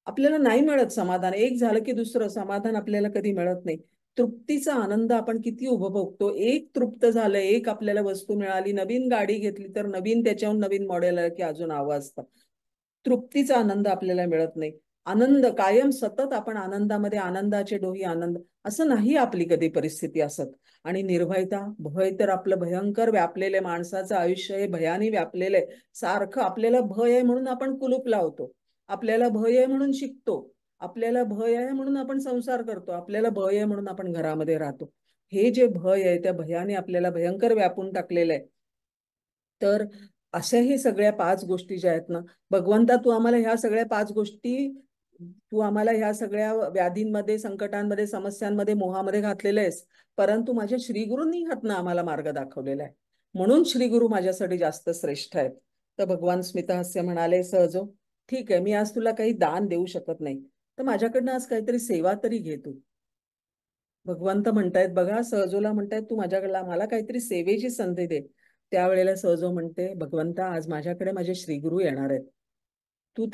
आपल्याला नाही मिळत समाधान. एक झालं की दुसरं समाधान आपल्याला कधी मिळत नाही. तृप्तीचा आनंद आपण किती उपभोगतो. एक तृप्त झालं, एक आपल्याला वस्तू मिळाली, नवीन गाडी घेतली तर नवीन त्याच्याहून नवीन मॉडेल आलं की अजून आवाज असतं. तृप्तीचा आनंद आपल्याला मिळत नाही. आनंद कायम सतत आपण आनंदामध्ये, आनंदाचे डोही आनंद, असं नाही आपली कधी परिस्थिती असत. आणि निर्भयता, भय तर आपलं भयंकर व्यापलेले, माणसाचं आयुष्य हे भयाने व्यापलेलं आहे. सारखं आपल्याला भय आहे म्हणून आपण कुलूप लावतो, आपल्याला भय आहे म्हणून शिकतो, आपल्याला भय आहे म्हणून आपण संसार करतो, आपल्याला भय आहे म्हणून आपण घरामध्ये राहतो. हे जे भय आहे त्या भयाने आपल्याला भयंकर व्यापून टाकलेलं आहे. तर अशा हे सगळ्या 5 गोष्टी ज्या आहेत ना, भगवंता तू आम्हाला ह्या सगळ्या 5 गोष्टी, तू आम्हाला ह्या सगळ्या व्याधींमध्ये, संकटांमध्ये, समस्यांमध्ये, मोहामध्ये घातलेलं आहेस. परंतु माझ्या श्रीगुरूंनी ह्यातनं आम्हाला मार्ग दाखवलेला आहे, म्हणून श्रीगुरु माझ्यासाठी जास्त श्रेष्ठ आहेत. तर भगवान स्मितहास्य म्हणाले, सहजो ठीक आहे, मी आज तुला काही दान देऊ शकत नाही, तर माझ्याकडनं आज काहीतरी सेवा तरी घे तू. भगवंत म्हणतायत बघा, सहजोला म्हणतायत तू माझ्याकडला मला काहीतरी सेवेची संधी दे. त्यावेळेला सहजो म्हणते, भगवंता आज माझ्याकडे माझे श्रीगुरु येणार आहेत, तू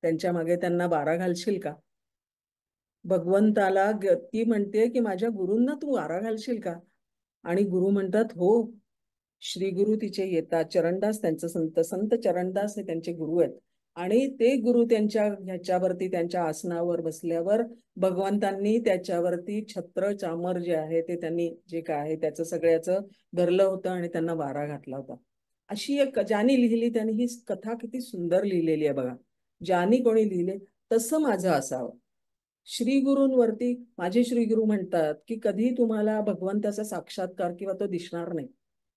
त्यांच्या मागे त्यांना वारा घालशील का? भगवंताला ती म्हणते की माझ्या गुरूंना तू वारा घालशील का? आणि गुरु म्हणतात हो. श्रीगुरु तिचे येतात, चरणदास त्यांचं संत चरणदास हे त्यांचे गुरु आहेत. आणि ते गुरु त्यांच्या ह्याच्यावरती, त्यांच्या आसनावर बसल्यावर भगवंतांनी त्याच्यावरती छत्र चामर जे आहे ते त्यांनी जे काय आहे त्याचं सगळ्याचं धरलं होतं आणि त्यांना वारा घातला होता. अशी एक ज्यांनी लिहिली त्यांनी ही कथा किती सुंदर लिहिलेली आहे बघा. ज्यांनी कोणी लिहिले तसं माझं असावं. श्रीगुरूंवरती माझे श्रीगुरु म्हणतात की कधी तुम्हाला भगवंताचा साक्षात्कार किंवा तो दिसणार नाही,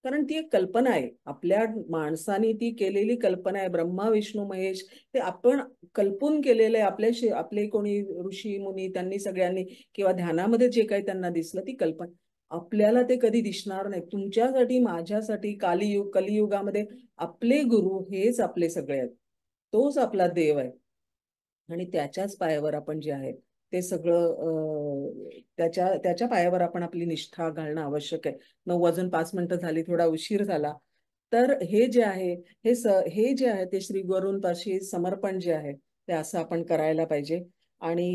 कारण ती एक कल्पना आहे, आपल्या माणसाने ती केलेली कल्पना आहे. ब्रह्मा, विष्णू, महेश ते आपण कल्पून केलेलं आहे. आपले कोणी ऋषी मुनी त्यांनी सगळ्यांनी किंवा ध्यानामध्ये जे काही त्यांना दिसलं ती कल्पना, आपल्याला ते कधी दिसणार नाही. तुमच्यासाठी, माझ्यासाठी कलियुगामध्ये आपले गुरु हेच आपले सगळे आहेत, तोच आपला देव आहे. आणि त्याच्याच पायावर आपण जे आहे ते सगळं त्याच्या पायावर आपण आपली निष्ठा घालणं आवश्यक आहे. 9:05 झाली, थोडा उशीर झाला. तर हे जे आहे हे जे आहे ते श्री गुरूंपाशी समर्पण जे आहे ते असं आपण करायला पाहिजे. आणि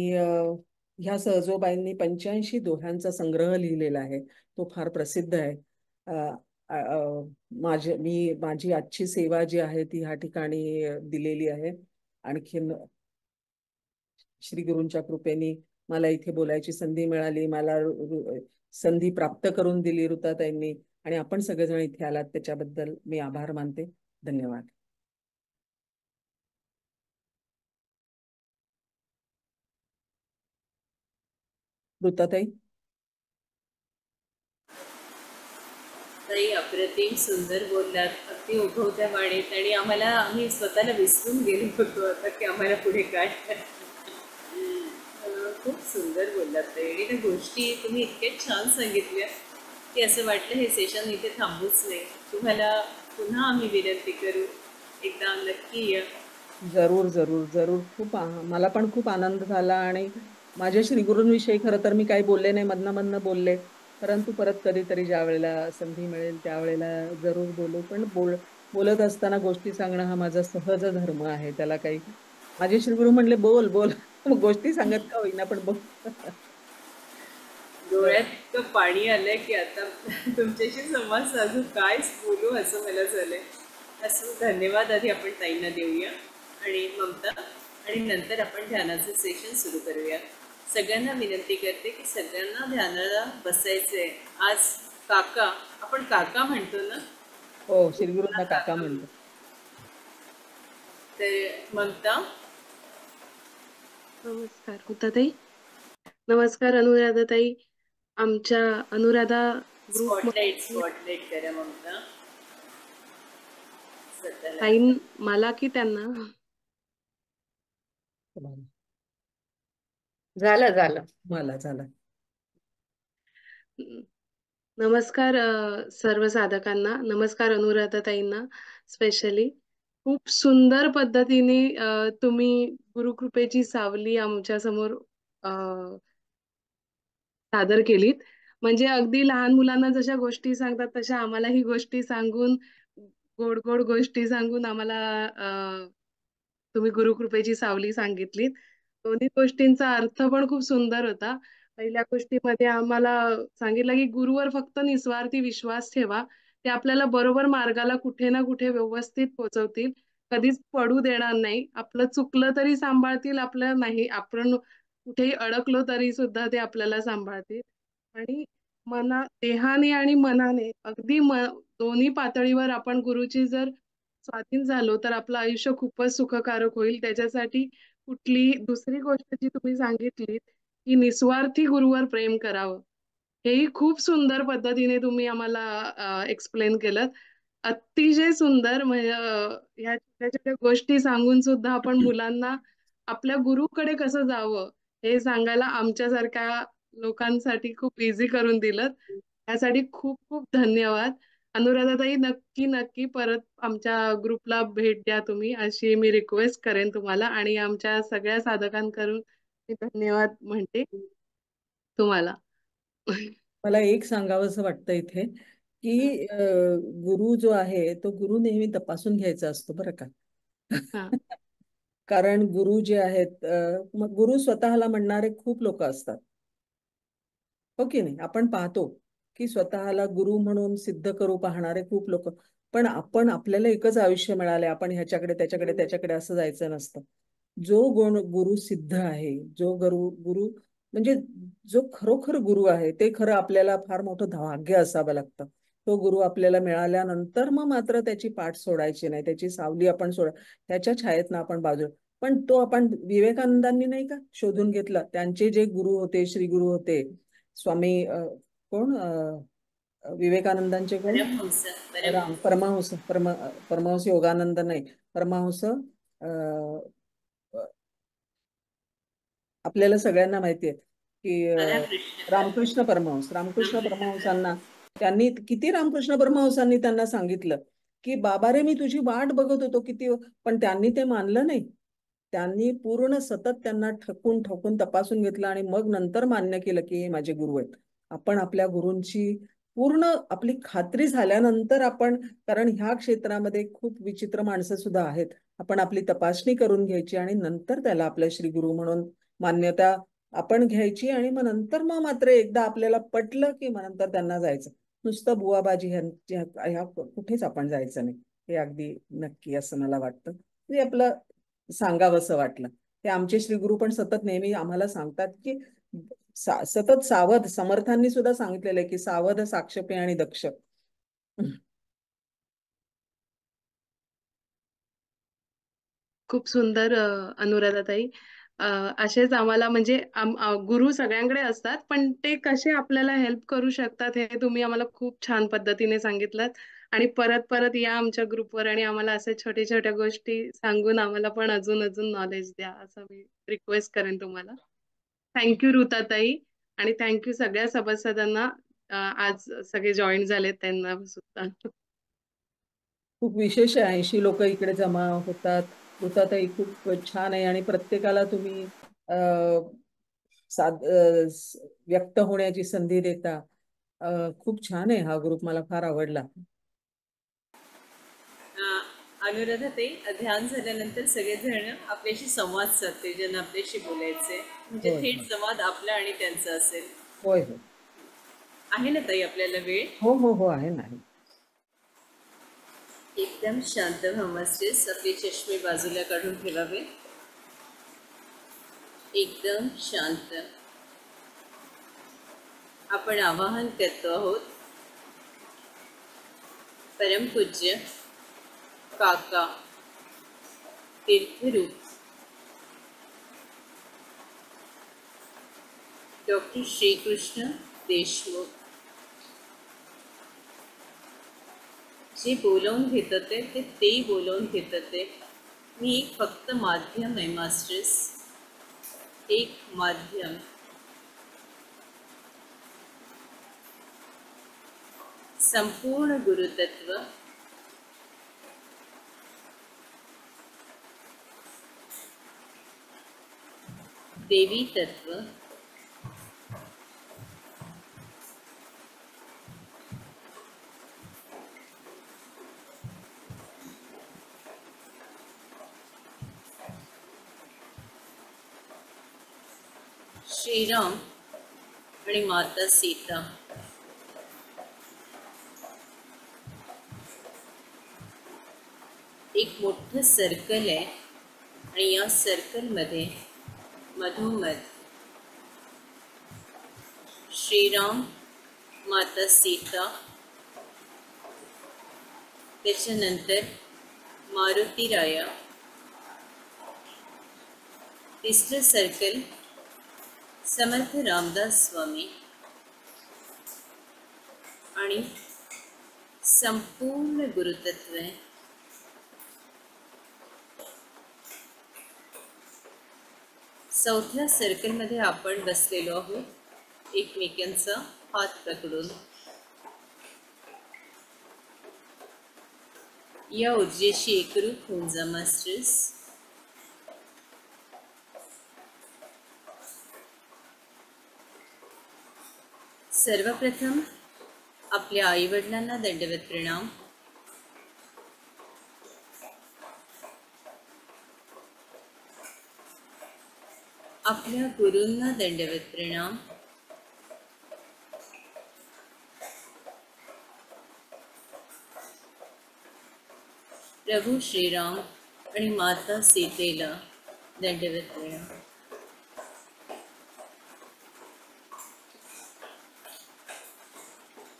ह्या सहजोबाईंनी 85 दोह्यांचा संग्रह लिहिलेला आहे, तो फार प्रसिद्ध आहे. माझी आजची सेवा जी आहे ती ह्या ठिकाणी दिलेली आहे. आणखीन श्री गुरूंच्या कृपेने मला इथे बोलायची संधी मिळाली, मला संधी प्राप्त करून दिली ऋताताईंनी, आणि आपण सगळेजण इथे आलात त्याच्याबद्दल मी आभार मानते. धन्यवाद. ऋताताई. ताई, अप्रतिम सुंदर बोललात, अगदी उठवत्या वाणीत, आणि आम्ही स्वतःला विसरून गेलो होतो आता की आम्हाला पुढे काय. खूप सुंदर बोललात ताई, आणि त्या गोष्टी तुम्ही इतक्या छान सांगितल्या की असं वाटलं हे सेशन इथे थांबूच नाही. तुम्हाला पुन्हा आम्ही विनंती करू, एकदा नक्की या. जरूर जरूर जरूर. मला पण खूप आनंद झाला आणि माझ्या श्रीगुरूंविषयी खरं तर मी काही बोलले नाही, मधनं बोलले, परंतु परत कधीतरी ज्या वेळेला संधी मिळेल त्यावेळेला जरूर बोलू. पण बोलत असताना गोष्टी सांगणं हा माझा सहज धर्म आहे. त्याला काही माझे श्रीगुरू म्हणले बोल बोल मग गोष्टी सांगत का होईना पण बोल. डोळ्यात इतकं पाणी आलंय की आता तुमच्याशी संवाद साधू कायच बोलू असं मला झालंय. असं धन्यवाद आधी आपण ताईंना देऊया आणि ममता, आणि नंतर आपण ध्यानाचं सेशन सुरू करूया. सगळ्यांना विनंती करते की सगळ्यांना ध्यानाला बसायचंय. आज काका, आपण काका म्हणतो ना, हो, श्रीगुरूंना काका म्हणतो. तर ममता. नमस्कार हुताताई. नमस्कार अनुराधाताई. आमच्या अनुराधा ग्रुप स्पॉटलाइट करा ममता. ताई मला की त्यांना झालं मला झालं. नमस्कार सर्व साधकांना. नमस्कार अनुराधाताईंना स्पेशली. खूप सुंदर पद्धतीने तुम्ही गुरुकृपेची सावली आमच्या समोर सादर केलीत. म्हणजे अगदी लहान मुलांना जशा गोष्टी सांगतात तशा आम्हालाही गोष्टी सांगून, गोड गोड गोष्टी सांगून आम्हाला तुम्ही गुरुकृपेची सावली सांगितलीत. दोन्ही गोष्टींचा अर्थ पण खूप सुंदर होता. पहिल्या गोष्टीमध्ये आम्हाला सांगितलं की गुरुवर फक्त निस्वार्थी विश्वास ठेवा, ते आपल्याला बरोबर मार्गाला कुठे ना कुठे व्यवस्थित पोहोचवतील, कधीच पडू देणार नाही. आपलं चुकलं तरी सांभाळतील, आपलं नाही, आपण कुठेही अडकलो तरी सुद्धा ते आपल्याला सांभाळतील. आणि देहाने आणि मनाने अगदी दोन्ही पातळीवर आपण गुरुची जर स्वाधीन झालो तर आपलं आयुष्य खूपच सुखकारक होईल. त्याच्यासाठी कुठली दुसरी गोष्ट जी तुम्ही सांगितली की निस्वार्थी गुरुवर प्रेम करावं, हेही खूप सुंदर पद्धतीने तुम्ही आम्हाला एक्सप्लेन केलं. अतिशय सुंदर. म्हणजे ह्या छोट्या छोट्या गोष्टी सांगून सुद्धा आपण मुलांना आपल्या गुरुकडे कसं जावं हे सांगायला आमच्यासारख्या लोकांसाठी खूप इझी करून दिलं. यासाठी खूप खूप धन्यवाद. अनुराधाताई, नक्की नक्की परत आमच्या ग्रुपला भेट द्या तुम्ही, अशी मी रिक्वेस्ट करेन तुम्हाला. आणि आमच्या सगळ्या साधकांकडून मी धन्यवाद म्हणते तुम्हाला. मला एक सांगावंसं वाटतं इथे की गुरु जो आहे तो गुरु नेहमी तपासून घ्यायचा असतो बरं का. हा. कारण गुरु जे आहेत मग गुरु स्वतःला म्हणणारे खूप लोक असतात, हो की नाही. आपण पाहतो की स्वतःला गुरु म्हणून सिद्ध करू पाहणारे खूप लोक. पण आपण आपल्याला एकच आयुष्य मिळाले, आपण ह्याच्याकडे त्याच्याकडे असं जायचं नसतं. जो गुरु सिद्ध आहे, जो गुरु म्हणजे जो खरोखर गुरु आहे, ते खरं आपल्याला फार मोठं भाग्य असावं लागतं. तो गुरु आपल्याला मिळाल्यानंतर मग मात्र त्याची पाठ सोडायची नाही, त्याची सावली आपण त्याच्या छायेतनं आपण बाजू. पण तो आपण विवेकानंदांनी नाही का शोधून घेतला. त्यांचे जे गुरु होते, श्री गुरु होते स्वामी कोण विवेकानंदांचे कोण, परमहंस योगानंद नाही, परमहंस आपल्याला सगळ्यांना माहिती आहे की रामकृष्ण परमहंसांना त्यांनी किती रामकृष्ण परमहंसांनी त्यांना सांगितलं की बाबा रे, मी तुझी वाट बघत होतो किती, पण त्यांनी ते मानलं नाही. त्यांनी पूर्ण सतत त्यांना ठकून तपासून घेतलं आणि मग नंतर मान्य केलं की हे माझे गुरु आहेत. आपण आपल्या गुरूंची पूर्ण आपली खात्री झाल्यानंतर आपण, कारण ह्या क्षेत्रामध्ये खूप विचित्र माणसं सुद्धा आहेत, आपण आपली तपासणी करून घ्यायची आणि नंतर त्याला आपल्या श्री गुरु म्हणून मान्यता आपण घ्यायची. आणि मग नंतर मग मात्र एकदा आपल्याला पटलं की मग नंतर त्यांना जायचं. नुसतं बुवाबाजी ह्या कुठेच आपण जायचं नाही, हे अगदी नक्की असं मला वाटतं. म्हणजे आपलं सांगावंसं वाटलं. हे आमचे श्रीगुरु पण सतत नेहमी आम्हाला सांगतात की सतत सावध. समर्थांनी सुद्धा सांगितलेलं आहे की सावध, साक्षपे आणि दक्ष. खूप सुंदर अनुराधाताई. असेच आम्हाला म्हणजे गुरु सगळ्यांकडे असतात, पण ते कसे आपल्याला हेल्प करू शकतात हे तुम्ही आम्हाला खूप छान पद्धतीने सांगितलं. आणि परत परत या आमच्या ग्रुपवर आणि आम्हाला असे छोट्या छोट्या गोष्टी सांगून आम्हाला पण अजून अजून नॉलेज द्या, असं मी रिक्वेस्ट करेन तुम्हाला. थँक्यू ऋताताई. आणि थँक्यू सगळ्या सभासदांना, आज सगळे जॉईन झालेत त्यांना सुद्धा. खूप विशेष आहे, 80 लोक इकडे जमा होतात. होतातही खूप छान आहे आणि प्रत्येकाला तुम्ही व्यक्त होण्याची संधी देता. खूप छान आहे हा ग्रुप, मला फार आवडला. अनुराधा ते ध्यान झाल्यानंतर सगळेजण आपल्याशी संवाद साधते, ज्यांना आपल्याशी बोलायचे, म्हणजे होय थेट संवाद आपला आणि त्यांचा असेल. होय होय आहे ना ताई आपल्याला वेळ? हो हो हो आहे ना. एकदम शांत व्हा मास्टर्स, आपले चष्मे बाजूला काढून ठेवावे. एकदम शांत. आपण आवाहन करतो आहोत परमपूज्य काका तीर्थरूप डॉक्टर श्रीकृष्ण देशमुख, जे बोलवून घेत होते ते बोलवून घेत होते. मी एक फक्त माध्यम आहे मास्टर्स, एक माध्यम. संपूर्ण गुरुतत्व देवी तत्व श्रीराम आणि माता सीता एक मोठं सर्कल आहे आणि या सर्कलमध्ये मधोमध श्रीराम, माता सीता, त्याच्यानंतर मारुती राया, तिसरं सर्कल समर्थ रामदास स्वामी आणि संपूर्ण गुरुतत्व आहे. चौथ्या सर्कलमध्ये आपण बसलेलो आहोत एकमेकांचा हात पकडून. या ऊर्जेशी एकरूप होऊन जा मास्टर्स. सर्वप्रथम आपल्या आईवडिलांना दंडवत प्रणाम. आपल्या गुरूंना दंडवत प्रणाम. प्रभू श्रीराम आणि माता सीतेला दंडवत प्रणाम.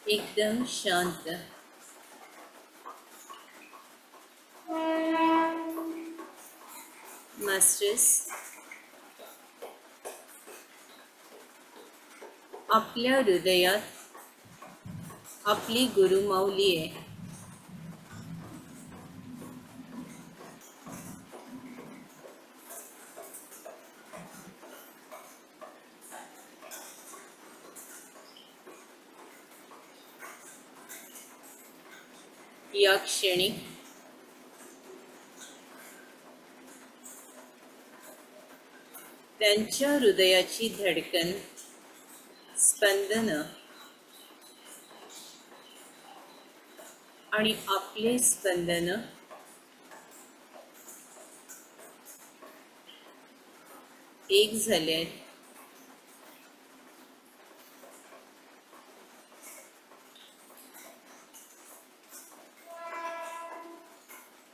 एकदम शांत. मास्टर्स, आपल्या हृदयात आपली गुरुमाऊली आहे. या क्षणी त्यांच्या हृदयाची धडकन, स्पंदन आणि आपले स्पंदन एक झाले आहेत.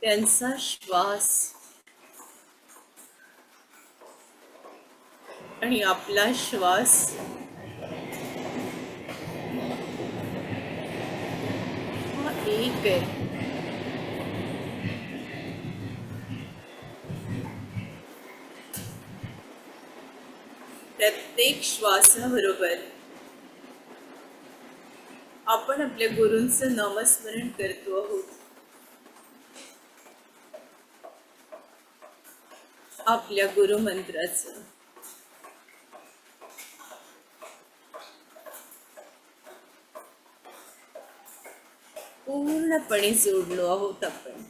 त्यांचा श्वास आणि आपला श्वास हा एक आहे. प्रत्येक श्वासाबरोबर आपण आपल्या गुरूंचं नामस्मरण करतो आहोत. आपल्या गुरुमंत्राचं. पूर्णपणे जोडलो आहोत आपण.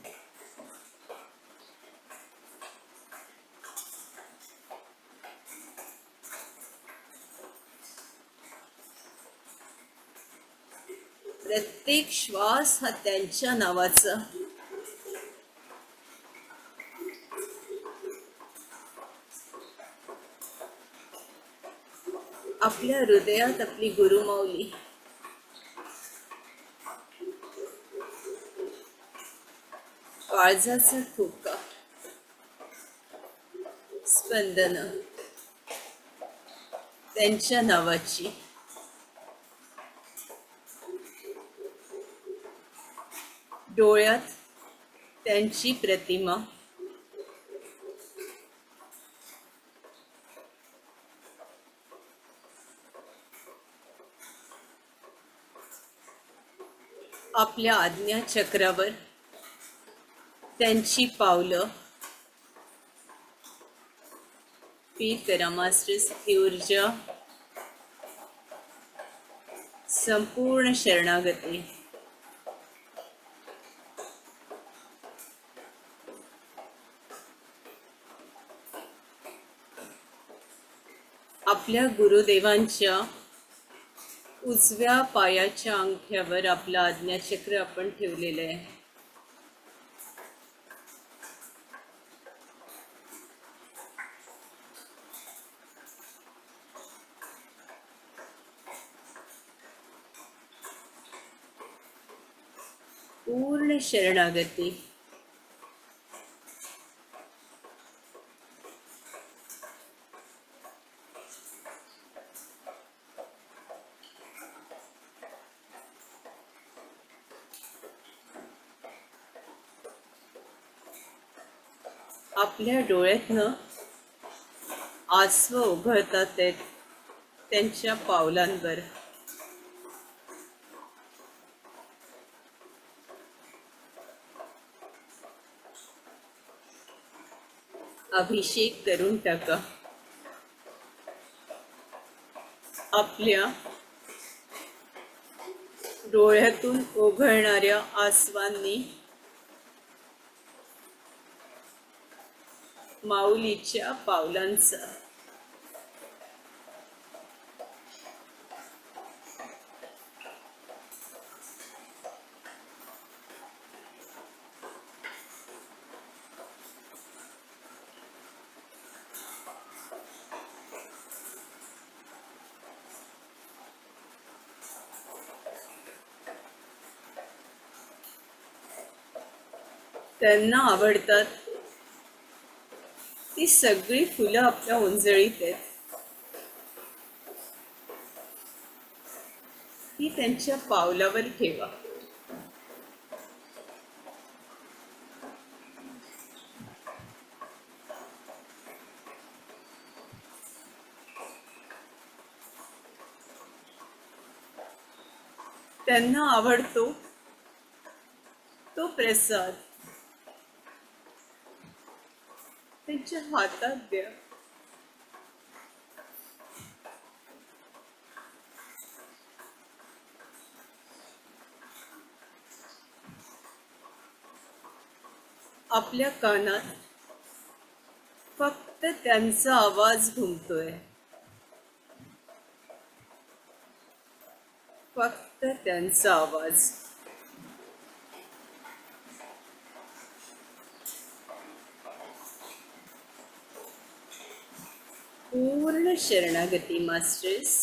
प्रत्येक श्वास हा त्यांच्या नावाचा. आपल्या हृदयात आपली गुरुमाऊली. काळजाचा ठोका, स्पंदन त्यांच्या नावाची. डोळ्यात त्यांची प्रतिमा. आपल्या आज्ञाचक्रावर त्यांची पावलं. फील करा मास्टर्स ही ऊर्जा, संपूर्ण शरणागती. आपल्या गुरुदेवांच्या उजव्या पायाच्या अंगठ्यावर आपलं आज्ञाचक्र आपण ठेवलेलं आहे. पूर्ण शरणागती. आपल्या डोळ्यातनं आसव उघळतात त्यांच्या पावलांवर. अभिषेक करून टाका. आपल्या डोळ्यातून ओघळणाऱ्या आसवांनी माऊलीच्या पावलांचा. त्यांना आवडतात ती सगळी फुलं आपल्या ओंजळीत आहेत. ती त्यांच्या पावलावर ठेवा. त्यांना आवडतो तो प्रसाद त्यांच्या हातात द्या. आपल्या कानात फक्त त्यांचा आवाज घुमतोय. फक्त त्यांचा आवाज. पूर्ण शरणागती मास्टर्स.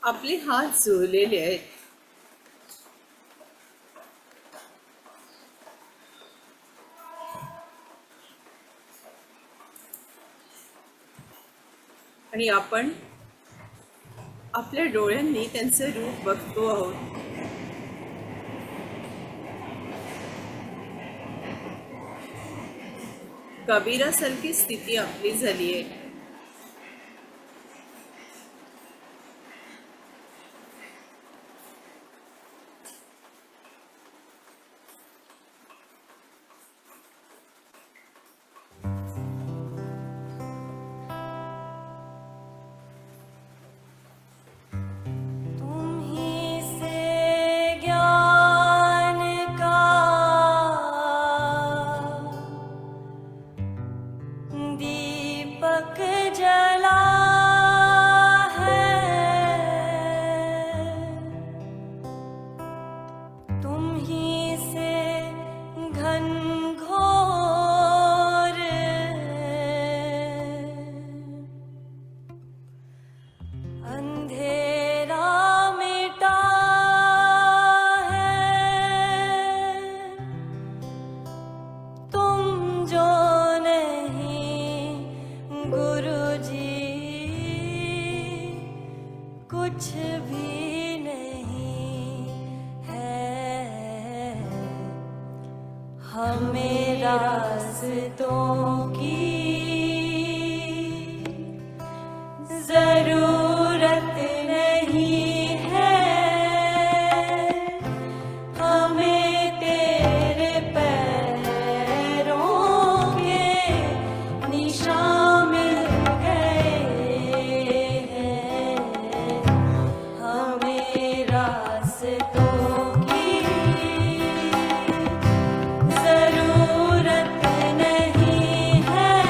आपले हात जुळलेले आहेत. आणि आपण आपल्या डोळ्यांनी त्यांचं रूप बघतो आहोत. कबीरासारखी स्थिती आपली झाली आहे. कुछ भी नहीं है हमें रास्तों की जरूरत नहीं है हमें तेरे पैरों के निशान मिल गए हैं हमें रास्तों की जरूरत नहीं है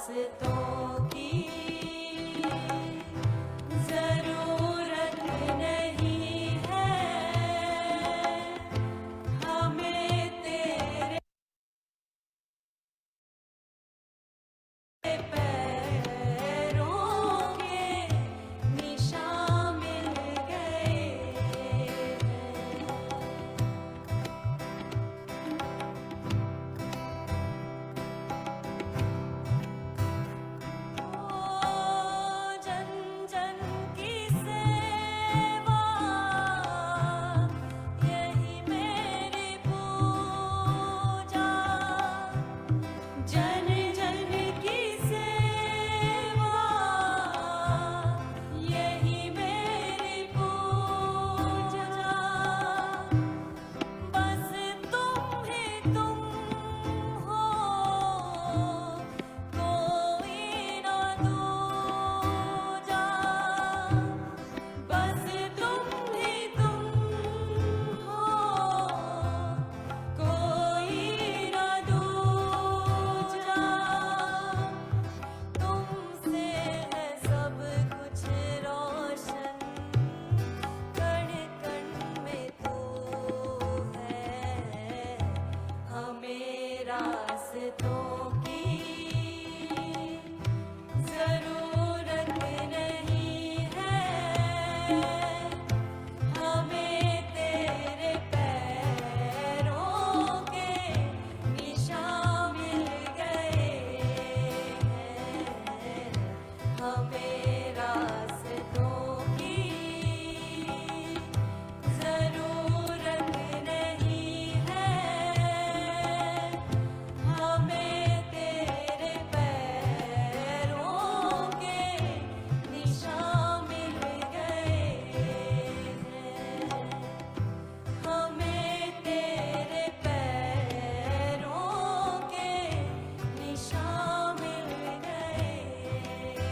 रास्तों की जरूरत नहीं है हमें तेरे पैरों के निशान मिल गए हैं जन जन की सेवा यही मेरी पूजा जन जन की सेवा यही मेरी पूजा बस तुम ही तुम हो कोई ना दूजा बस तुम ही तुम हो कोई ना दूजा तुमसे है सब कुछ रोशन कण कण में तू है हमें रास्तों की जरूरत नहीं है हमें तेरे पैरों के निशान मिल गए हैं हमें रास्तों की जरूरत नहीं है हमें तेरे पैरों के निशान मिल गए हैं हमें तेरे पैरों के निशान मिल गए हैं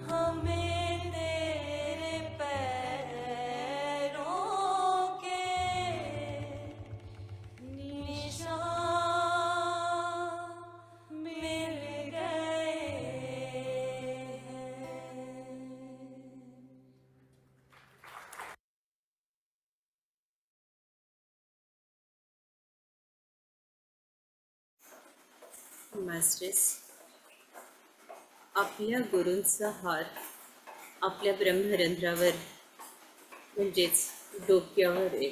हमें तेरे पैरों के निशान मिल गए हैं मास्टर्स, आपल्या गुरूंचा हार आपल्या ब्रह्मरंध्रावर म्हणजेच डोक्यावर आहे.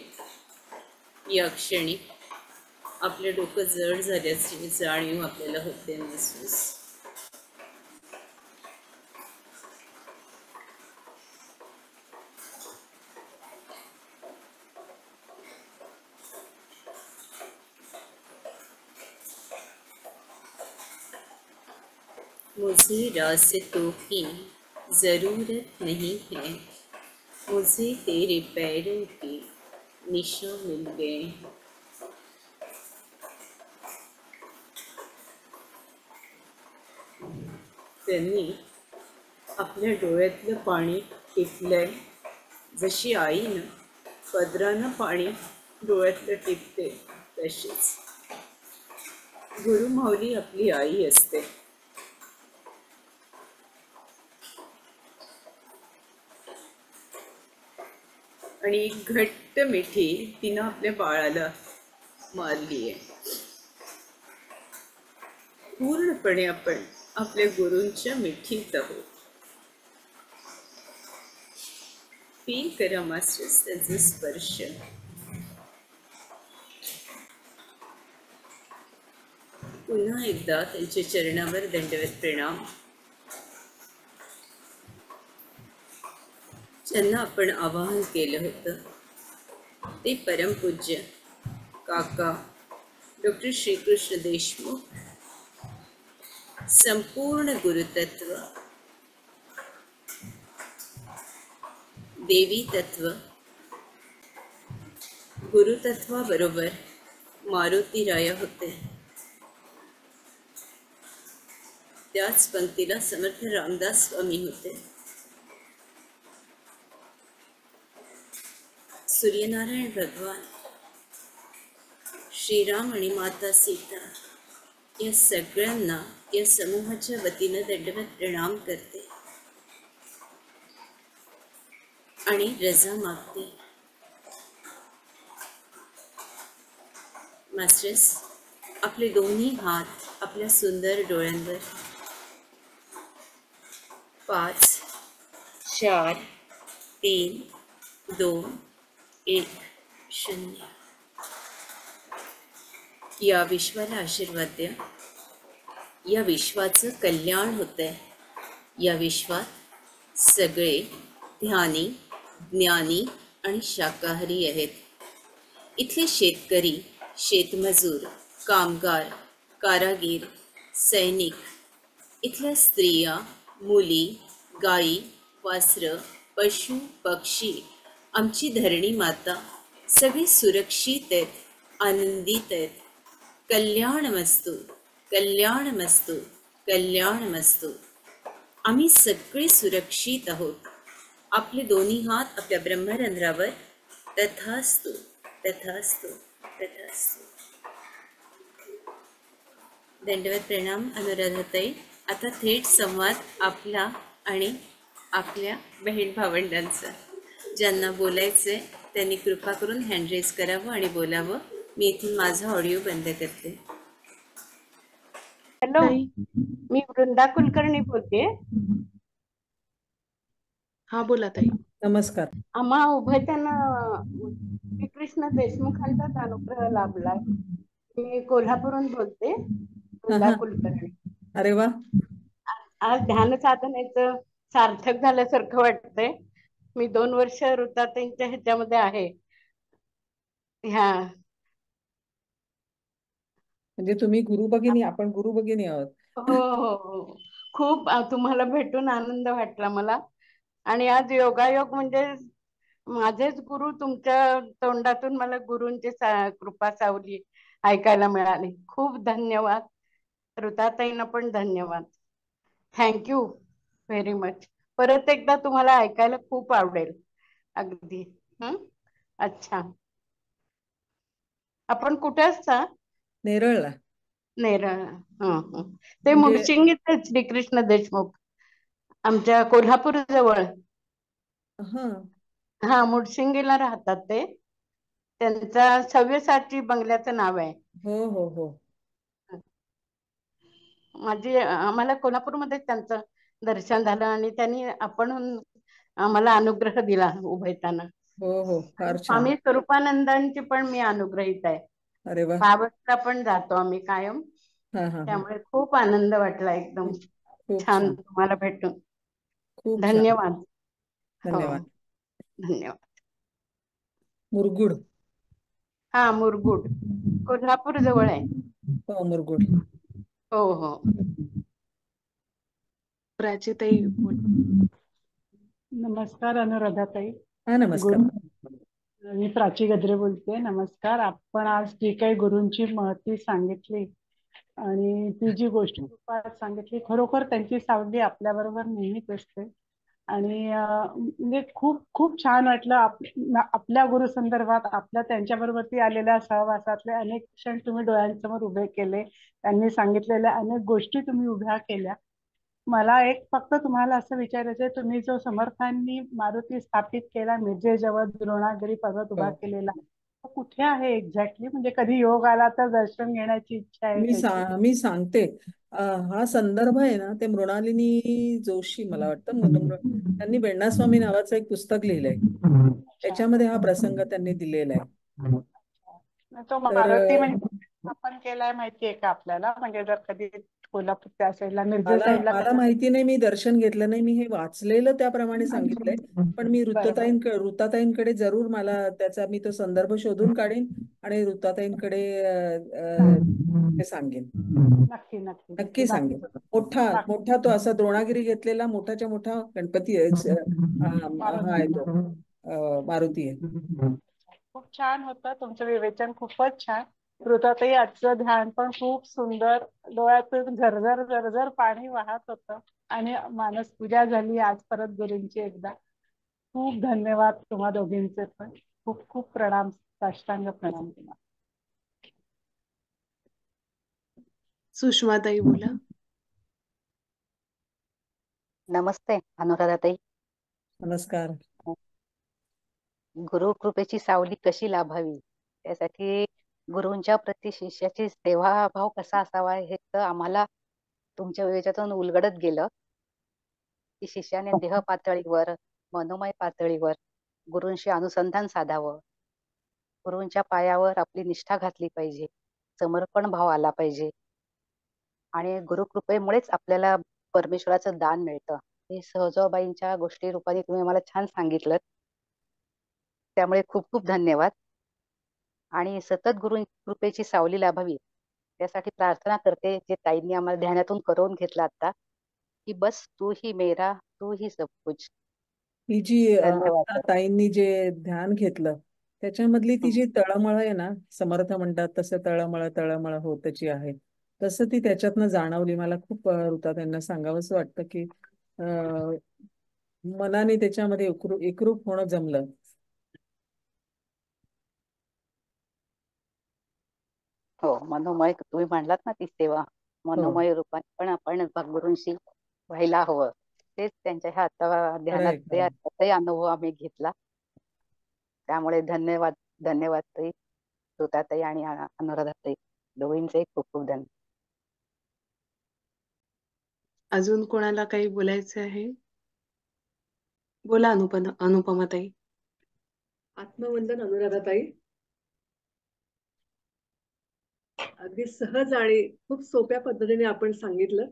या क्षणी आपलं डोकं जड झाल्याची जाणीव आपल्याला होते मास्टर्स. मुझे रास्तों की ज़रूरत नहीं है मुझे तेरे पैरों के निशान मिल गए हैं. त्यांनी आपल्या डोळ्यातलं पाणी टिपलंय जशी आईनं पदरानं पाणी डोळ्यातलं टिपते तशीच गुरुमाऊली आपली आई असते. आणि एक घट्ट मिठी तिनं आपल्या बाळाला मारली आहे. पूर्णपणे आपण आपल्या गुरूंच्या मिठीत आहोत. फील करा मास्टर्स त्यांचा स्पर्श. पुन्हा एकदा त्यांच्या चरणावर दंडवत प्रणाम. ज्यांना आपण आवाहन केलं होतं ते परमपूज्य काका डॉक्टर श्रीकृष्ण देशमुख, संपूर्ण गुरुतत्व, देवी तत्व, गुरुतत्वाबरोबर मारुती राया होते. त्याच पंक्तीला समर्थ रामदास स्वामी होते. सूर्यनारायण भगवान, श्रीराम आणि माता सीता या सगळ्यांना या समूहाच्या वतीनं दंडवत प्रणाम करते आणि रजा मागते. मास्टर्स, आपले दोन्ही हात आपल्या सुंदर डोळ्यांवर. 5 4 3 2 1 0. या विश्वाला आशीर्वाद द्या. या विश्वाचं कल्याण होतंय. या विश्वात सगळे ध्यानी, ज्ञानी आणि शाकाहारी आहेत. इथले शेतकरी, शेतमजूर, कामगार, कारागीर, सैनिक, इथल्या स्त्रिया, मुली, गाई, वासरं, पशु, पक्षी, आमची धरणी माता सगळे सुरक्षित आहेत, आनंदित आहेत. कल्याणमस्तु, कल्याणमस्तु, कल्याणमस्तु. आम्ही सगळे सुरक्षित आहोत. आपले दोन्ही हात आपल्या ब्रह्मरंध्रावर. तथास्तु, तथास्तु, तथास्तु. दंडवत प्रणाम अनुराधाताई. आता थेट संवाद आपला आणि आपल्या बहीण भावंडांचा. ज्यांना बोलायचंय त्यांनी कृपा करून हँड रेज करावं आणि बोलावं. मी इथून माझा ऑडिओ बंद करते. हॅलो, मी वृंदा कुलकर्णी बोलते. हा बोला ताई. नमस्कार. आम्हा उभयतांना श्रीकृष्ण देशमुखांचाच अनुग्रह लाभलाय. मी कोल्हापूरहून बोलते, हा वृंदा हा. कुलकर्णी. अरे वा. आज ध्यान साधनेचं सार्थक झाल्यासारखं वाटतंय. मी 2 वर्ष ऋताताईंच्या ह्याच्यामध्ये आहे. ह्या म्हणजे तुम्ही गुरु भगिनी, आपण गुरु भगिनी आहोत. हो हो हो, खूप तुम्हाला भेटून आनंद वाटला मला. आणि आज योगायोग म्हणजे माझेच गुरु, तुमच्या तोंडातून मला गुरूंची कृपा सावली ऐकायला मिळाली. खूप धन्यवाद. ऋताताईंना पण धन्यवाद. Thank you very much. परत एकदा तुम्हाला ऐकायला खूप आवडेल. अगदी. अच्छा, आपण कुठे असता? नेरळला. नेरळ. ते म्हणजे मुडशिंगीत श्रीकृष्ण देशमुख, आमच्या कोल्हापूर जवळ. हा हा, मुडशिंगीला राहतात ते. त्यांचा सव्यसाची बंगल्याचं नाव आहे. हो हो हो. आम्हाला कोल्हापूरमध्ये त्यांचं दर्शन झालं आणि त्यांनी आपण आम्हाला अनुग्रह दिला उभयताना. हो हो, फार छान. स्वामी स्वरूपानंदांची पण मी अनुग्रहित आहे. अरे वा. बाबतला पण जातो आम्ही कायम. हा हा हा. त्यामुळे खूप आनंद वाटला. एकदम खूप छान छान. तुम्हाला भेटून. खूप छान. धन्यवाद. हो, धन्यवाद. धन्यवाद. मुरगुड. हा, मुरगुड कोल्हापूर जवळ आहे. हो, मुरगुड. हो हो. प्राचीताई बोल. नमस्कार अनुराधाताई. हा, नमस्कार. मी प्राची गद्रे बोलते. नमस्कार. आपण आज जी काही गुरूंची महती सांगितली आणि ती जी गोष्ट रूपात सांगितली, खरोखर त्यांची सावली आपल्याबरोबर नेहमीच असते. आणि म्हणजे खूप खूप छान वाटलं. आपल्या गुरु संदर्भात आपल्या त्यांच्याबरोबरती आलेल्या सहवासातले अनेक क्षण तुम्ही डोळ्यांसमोर उभे केले. त्यांनी सांगितलेल्या अनेक गोष्टी तुम्ही उभ्या केल्या. मला एक फक्त तुम्हाला असं विचारायचंय, तुम्ही जो समर्थांनी मारुती स्थापित केला मिरजेजवळ द्रोणागिरी पर्वत उभा हो. केलेला, तो कुठे आहे एक्झॅक्टली? म्हणजे कधी योग आला तर दर्शन घेण्याची इच्छा आहे त्याची. मी सांगते. हा संदर्भ आहे ना, ते मृणालिनी जोशी मला वाटतं, त्यांनी वेण्णास्वामी नावाचं एक पुस्तक लिहिलंय. त्याच्यामध्ये हा प्रसंग त्यांनी दिलेला आहे. तो तर मारुती म्हणजे आपण केलाय माहितीये का आपल्याला? म्हणजे जर कधी कोल्हापूर त्या साईडला, मिरजे मला साईडला मला माहिती नाही, मी दर्शन घेतलं नाही. मी हे वाचलेलं त्याप्रमाणे सांगितलंय. पण मी बरोबर. ऋताताईंकडे जरूर, मला त्याचा मी तो संदर्भ शोधून काढीन आणि ऋताताईंकडे ते सांगेन. नक्की नक्की नक्की सांगेन. मोठा मोठा तो असा द्रोणागिरी घेतलेला मोठाच्या मोठा गणपती आहे. हा आहे तो, मारुती आहे. खूप छान होतं तुमचं विवेचन, खूपच छान. ऋताताई, आजचं ध्यान पण खूप सुंदर. डोळ्यातून झरझर झरझर पाणी वाहत होतं आणि मानस पूजा झाली आज परत गुरूंची एकदा. खूप धन्यवाद तुम्हा दोघींचे पण. खूप खूप प्रणाम, साष्टांग प्रणाम तुम्हाला. सुषमाताई बोला. नमस्ते अनुराधाताई. नमस्कार. गुरुकृपेची सावली कशी लाभावी त्यासाठी गुरूंच्या प्रती शिष्याची सेवाभाव कसा असावा हे तर आम्हाला तुमच्या याच्यातून उलगडत गेलं की शिष्याने देह पातळीवर मनोमय पातळीवर गुरूंशी अनुसंधान साधावं, गुरूंच्या पायावर आपली निष्ठा घातली पाहिजे, समर्पण भाव आला पाहिजे आणि गुरुकृपेमुळेच आपल्याला परमेश्वराचं दान मिळतं. हे सहजबाईंच्या गोष्टी रूपाने तुम्ही मला छान सांगितलं, त्यामुळे खूप खूप धन्यवाद. आणि सतत गुरु कृपेची सावली लाभावी त्यासाठी प्रार्थना करते, जे ताईंनी आम्हाला ध्यानातून करून घेतलं आता, की बस तू ही मेरा तू ही सब कुछ. ही जी धन्यवाद आता ताई. ताईंनी जे ध्यान घेतलं त्याच्यामधली ती हं. जी तळमळ आहे ना, समर्थ म्हणतात तसं तळमळ तळमळ होतची आहे, तसं ती त्याच्यातनं जाणवली. मला खूप ऋता त्यांना सांगावंसं वाटतं की अं, मनाने त्याच्यामध्ये एकरूप होणं जमलं. हो, मनोमय तुम्ही म्हणलात ना ती सेवा, हो, मनोमय रूपाने पण आपण गुरूंशी व्हायला हवं. तेच त्यांच्या ह्या आता ध्यानात खरंय खरंय. त्याचाही अनुभव आम्ही घेतला. त्यामुळे धन्यवाद. धन्यवाद ताई, सुताताई आणि अनुराधाताई दोघींचे खूप खूप धन्यवाद. अजून कोणाला काही बोलायचं आहे? बोला अनुपमाताई. आत्मवंदन अनुराधाताई. अगदी सहज आणि खूप सोप्या पद्धतीने आपण सांगितलं.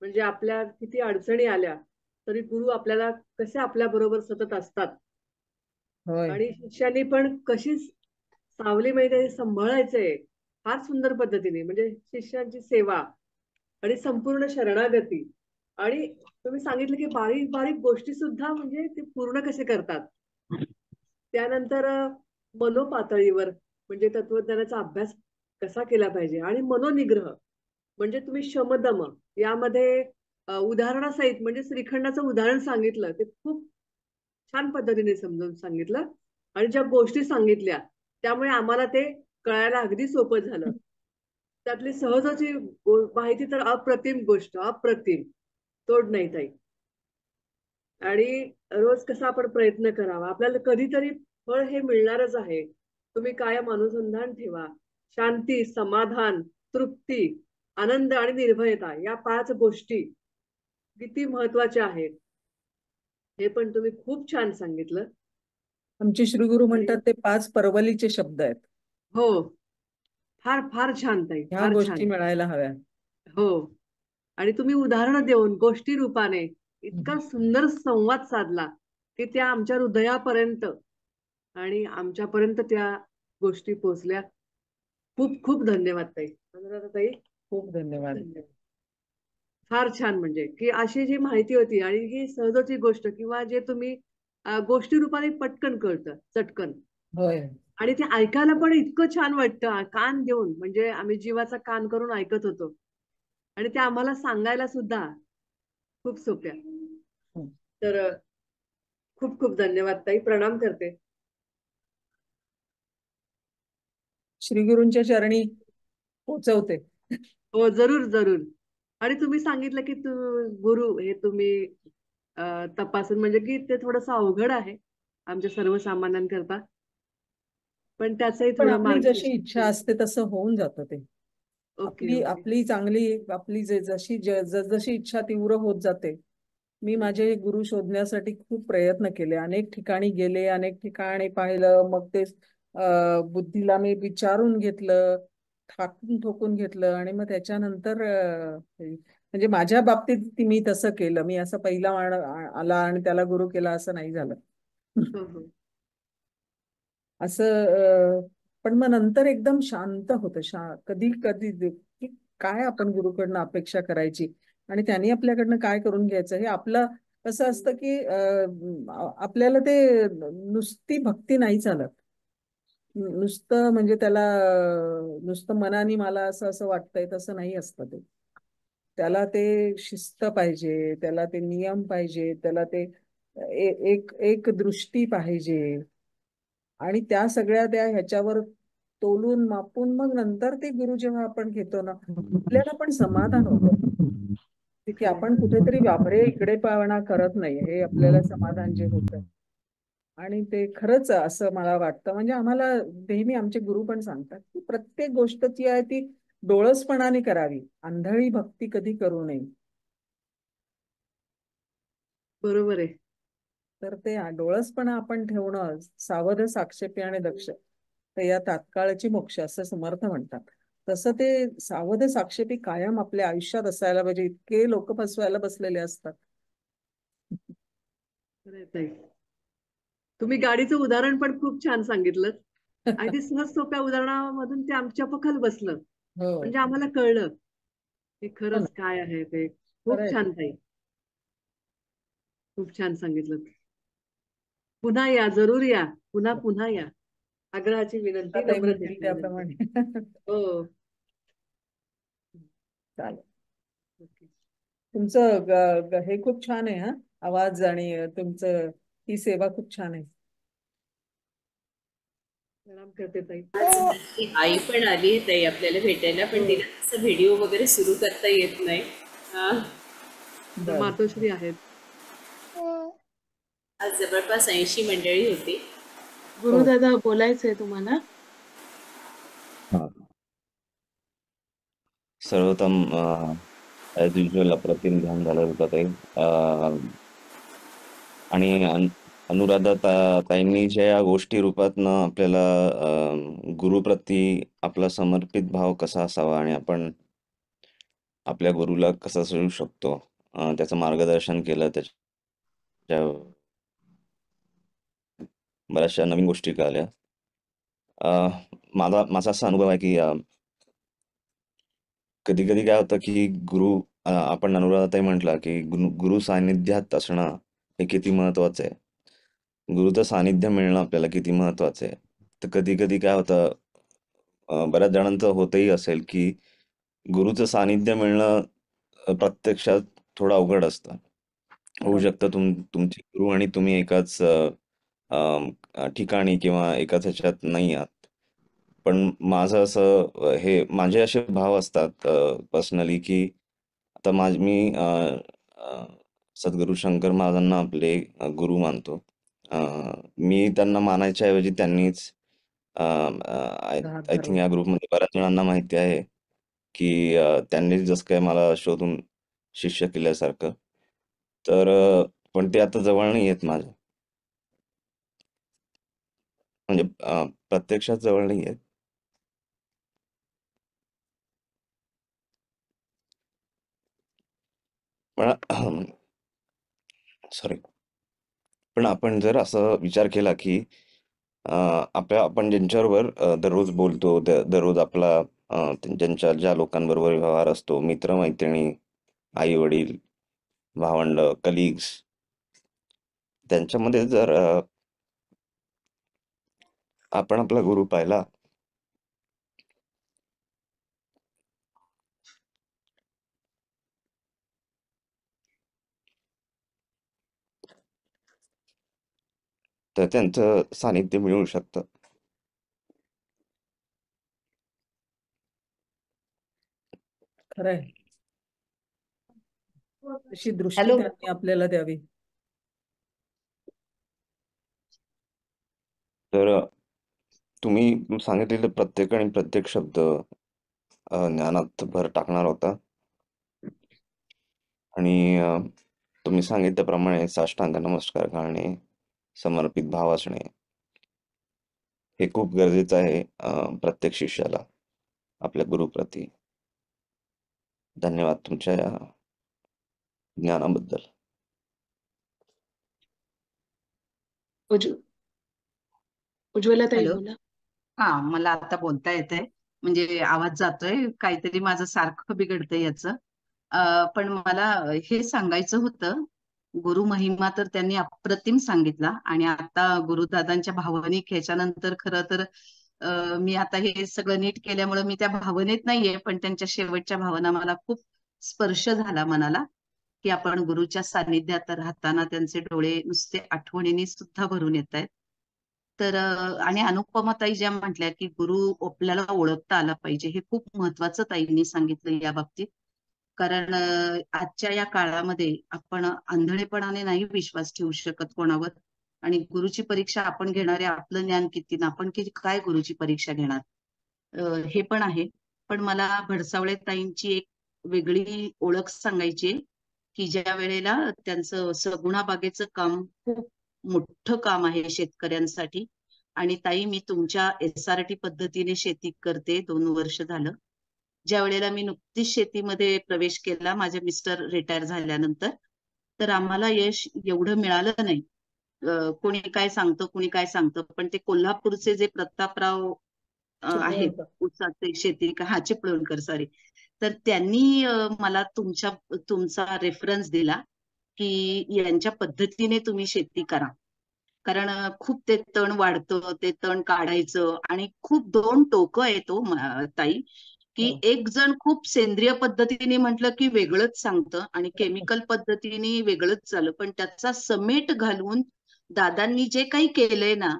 म्हणजे आपल्या किती अडचणी आल्या तरी गुरु आपल्याला कसे आपल्या बरोबर सतत असतात होय. आणि शिष्याने पण कशी सावलीमध्ये सांभाळायचंय फार सुंदर पद्धतीने. म्हणजे शिष्यांची सेवा आणि संपूर्ण शरणागती. आणि तुम्ही सांगितलं की बारीक बारीक गोष्टी सुद्धा म्हणजे ते पूर्ण कसे करतात. त्यानंतर मनोपातळीवर म्हणजे तत्वज्ञानाचा अभ्यास कसा केला पाहिजे आणि मनोनिग्रह म्हणजे तुम्ही शमदम यामध्ये उदाहरणासहित म्हणजे श्रीखंडाचं उदाहरण सांगितलं. ते खूप छान पद्धतीने समजावून सांगितलं आणि ज्या गोष्टी सांगितल्या त्यामुळे आम्हाला ते कळायला अगदी सोपं झालं. त्यातली सहजाची माहिती तर अप्रतिम गोष्ट, अप्रतिम, तोड नाही ताई. आणि रोज कसा आपण प्रयत्न करावा, आपल्याला कधीतरी फळ हे मिळणारच आहे. तुम्ही कायम अनुसंधान ठेवा. शांती, समाधान, तृप्ती, आनंद आणि निर्भयता या 5 गोष्टी किती महत्वाच्या आहेत हे पण तुम्ही खूप छान सांगितलं. आमचे श्रीगुरु आणि म्हणतात ते 5 परवलीचे शब्द आहेत. हो, फार फार छान ताई, ह्या फार गोष्टी छान. मिळायला हव्या. हो, आणि तुम्ही उदाहरणं देऊन गोष्टी रूपाने इतका सुंदर संवाद साधला की त्या आमच्या हृदयापर्यंत आणि आमच्यापर्यंत त्या गोष्टी पोहोचल्या. खूप खूप धन्यवाद ताई. अनुराधा ताई, खूप धन्यवाद. धन्यवाद. फार छान. म्हणजे की अशी जी माहिती होती आणि ही सहजची गोष्ट किंवा जे तुम्ही गोष्टी रूपाने पटकन कळतं, चटकन. होय. आणि ते ऐकायला पण इतकं छान वाटतं कान देऊन. म्हणजे आम्ही जीवाचा कान करून ऐकत होतो आणि ते आम्हाला सांगायला सुद्धा खूप सोप्या. तर खूप खूप धन्यवाद ताई. प्रणाम करते. श्रीगुरूंच्या चरणी पोचवते. हो, जरूर जरूर. आणि तुम्ही सांगितलं की गुरु हे तुम्ही तपासून म्हणजे की ते थोडंसं अवघड आहे आमच्या सर्वसामान्यांकरता. पण त्याचंही पण थोडं आपली जशी इच्छा मार्गदर्शन. असते तसं होऊन जातं ते. ओके आपली ओके. आपली चांगली आपली जशी इच्छा तीव्र होत जाते. मी माझे गुरु शोधण्यासाठी खूप प्रयत्न केले, अनेक ठिकाणी गेले, अनेक ठिकाणी पाहिलं, मग ते बुद्धीला मी विचारून घेतलं, ठाकून ठोकून घेतलं आणि मग त्याच्यानंतर म्हणजे माझ्या बाबतीत मी तसं केलं. मी असं पहिला आला आणि त्याला गुरु केला असं नाही झालं. हो हो. असं पण मग नंतर एकदम शांत होतं. कधी कधी की काय आपण गुरुकडनं अपेक्षा करायची आणि त्यांनी आपल्याकडनं काय करून घ्यायचं हे आपलं कसं असतं की आपल्याला ते नुसती भक्ती नाही चालत. नुसतं म्हणजे त्याला नुसतं मनाने मला असं असं वाटतंय तसं नाही असतं ते. त्याला ते शिस्त पाहिजे, त्याला ते नियम पाहिजे, त्याला ते एक एक दृष्टी पाहिजे आणि त्या सगळ्या त्या ह्याच्यावर तोलून मापून मग नंतर ते गुरु जेव्हा आपण घेतो ना, आपल्याला पण समाधान होतं की आपण कुठेतरी व्याभरे इकडे पावणा करत नाही, हे आपल्याला समाधान जे होतं. आणि ते खरंच असं मला वाटतं, म्हणजे आम्हाला नेहमी आमचे गुरु पण सांगतात की प्रत्येक गोष्ट जी आहे ती डोळसपणाने करावी, आंधळी भक्ती कधी करू नये. बरोबर आहे. तर ते डोळसपणा आपण ठेवणं, सावध साक्षेपी आणि दक्ष, तर या तात्काळची मोक्ष असं समर्थ म्हणतात. तसं ते सावध साक्षेपी कायम आपल्या आयुष्यात असायला पाहिजे. इतके लोक फसवायला बसलेले असतात. खरं आहे ताई. तुम्ही गाडीचं उदाहरण पण खूप छान सांगितलं. अगदी सहज सोप्या उदाहरणामधून ते आमच्या पखल बसलं. हो म्हणजे आम्हाला कळलं हे हो ना, खरंच काय आहे ते. खरं खूप आहे. छान ताई. खूप छान सांगितलं. पुन्हा या, जरूर या. पुन्हा पुन्हा या. आग्रहाची विनंती, ताई नम्रतेची म्हणतील विनंती. त्याप्रमाणे. हो. चालेल. ओके. तुमचं हे खूप छान आहे हा, आवाज, आणि तुमचं ही सेवा खूप छान आहे. प्रणाम करते ताई. आज माझी आई पण आली आहे ताई आपल्याला भेटायला, पण तिला तसं व्हिडिओ वगैरे सुरू करता येत नाही. हा. बरं. मातोश्री आहेत. आज जवळपास 80 मंडळी होती. गुरु हो. दादा बोलायचंय तुम्हाला. हा. सर्वप्रथम ॲज युजल अप्रतिम ध्यान झालं होतं ते. आणि अनुराधा ताईंनी ज्या या गोष्टी रूपातनं आपल्याला गुरुप्रती आपला समर्पित भाव कसा असावा आणि आपण आपल्या गुरुला कसं सोडू शकतो, त्याचं मार्गदर्शन केलं. त्याच्या बऱ्याचशा नवीन गोष्टी कळाल्या. माझा असा अनुभव आहे की कधी कधी काय होतं की आपण अनुराधाताई म्हटलं की गुरु सानिध्यात असणं हे किती महत्वाचं आहे, गुरुचं सानिध्य मिळणं आपल्याला किती महत्वाचं आहे. तर कधी कधी काय होतं, बऱ्याच जणांचं होतही असेल की गुरुचं सानिध्य मिळणं प्रत्यक्षात थोडं अवघड असतं. होऊ बरोबर. शकतं तुमचे गुरु आणि तुम्ही एकाच ठिकाणी किंवा एकाच ह्याच्यात नाही आहात. पण माझं असं हे माझे असे भाव असतात पर्सनली की आता मी सद्गुरू शंकर महाराजांना आपले गुरु मानतो. मी त्यांना मानायच्या ऐवजी त्यांनीच आय हात आय थिंक धरून. या ग्रुपमध्ये बऱ्याच जणांना माहिती आहे की त्यांनीच जसं काय मला शोधून शिष्य केल्यासारखं. तर पण ते आता जवळ नाही येत माझ्या, म्हणजे प्रत्यक्षात जवळ नाही येत. पण सॉरी, पण आपण जर असं विचार केला की आपण ज्यांच्याबरोबर दररोज बोलतो, दररोज आपला ज्या लोकांबरोबर व्यवहार असतो, मित्रमैत्रिणी, आई वडील, भावंड, कलिग्स, त्यांच्यामध्ये जर आपण आपला गुरु पाहिला तर त्यांचं सानिध्य मिळू शकतं. खरंय. तशी दृष्टी हॅलो. त्यांनी आपल्याला द्यावी. तर तुम्ही सांगितलेले प्रत्येक आणि प्रत्येक शब्द ज्ञानात भर टाकणार होता. आणि तुम्ही सांगितल्याप्रमाणे साष्टांग नमस्कार घालणे, समर्पित भाव असणे हे खूप गरजेचं आहे प्रत्येक शिष्याला आपल्या गुरुप्रती. धन्यवाद तुमच्या या ज्ञानाबद्दल. उज्ज्वला ताई हॅलो. बोला. हा, मला आता बोलता येतंय. म्हणजे आवाज जातोय, काहीतरी माझं सारखं बिघडतंय याचं. पण मला हे सांगायचं होतं, गुरु महिमा तर त्यांनी अप्रतिम सांगितला, आणि आता गुरुदादांच्या भावनिक ह्याच्यानंतर खरं तर मी आता हे सगळं नीट केल्यामुळे मी त्या भावनेत नाहीये, पण त्यांच्या शेवटच्या भावना मला खूप स्पर्श झाला मनाला, की आपण गुरुच्या सानिध्यात राहताना त्यांचे डोळे नुसते आठवणीने सुद्धा भरून येत आहेत. तर आणि अनुपमाताई ज्या म्हटल्या की गुरु आपल्याला ओळखता आला पाहिजे, हे खूप महत्वाचं ताईंनी सांगितलं या बाबतीत. कारण आजच्या या काळामध्ये आपण आंधळेपणाने नाही विश्वास ठेवू शकत कोणावर. आणि गुरुची परीक्षा आपण घेणारे, आपलं ज्ञान किती ना आपण किती काय गुरुची परीक्षा घेणार, हे पण आहे. पण मला भडसावळे ताईंची एक वेगळी ओळख सांगायची आहे की ज्या वेळेला त्यांचं सगुणा बागेचं काम खूप मोठं काम आहे शेतकऱ्यांसाठी. आणि ताई, मी तुमच्या SRT पद्धतीने शेती करते 2 वर्ष झालं. ज्या वेळेला मी नुकतीच शेतीमध्ये प्रवेश केला माझे मिस्टर रिटायर झाल्यानंतर, तर आम्हाला यश एवढं मिळालं नाही. कोणी काय सांगतं, पण ते कोल्हापूरचे जे प्रतापराव आहेत चिपळूणकर. ऊसाचे शेती चिपळूणकर, सॉरी, तर त्यांनी मला तुमचा रेफरन्स दिला की यांच्या पद्धतीने तुम्ही शेती करा. कारण खूप ते तण वाढतं, ते तण काढायचं, आणि खूप 2 टोकं येतो ताई, की हो. एक जण खूप सेंद्रिय पद्धतीने म्हटलं की वेगळंच सांगतं आणि केमिकल पद्धतीने वेगळंच झालं. पण त्याचा समेट घालून दादांनी जे काही केलंय ना,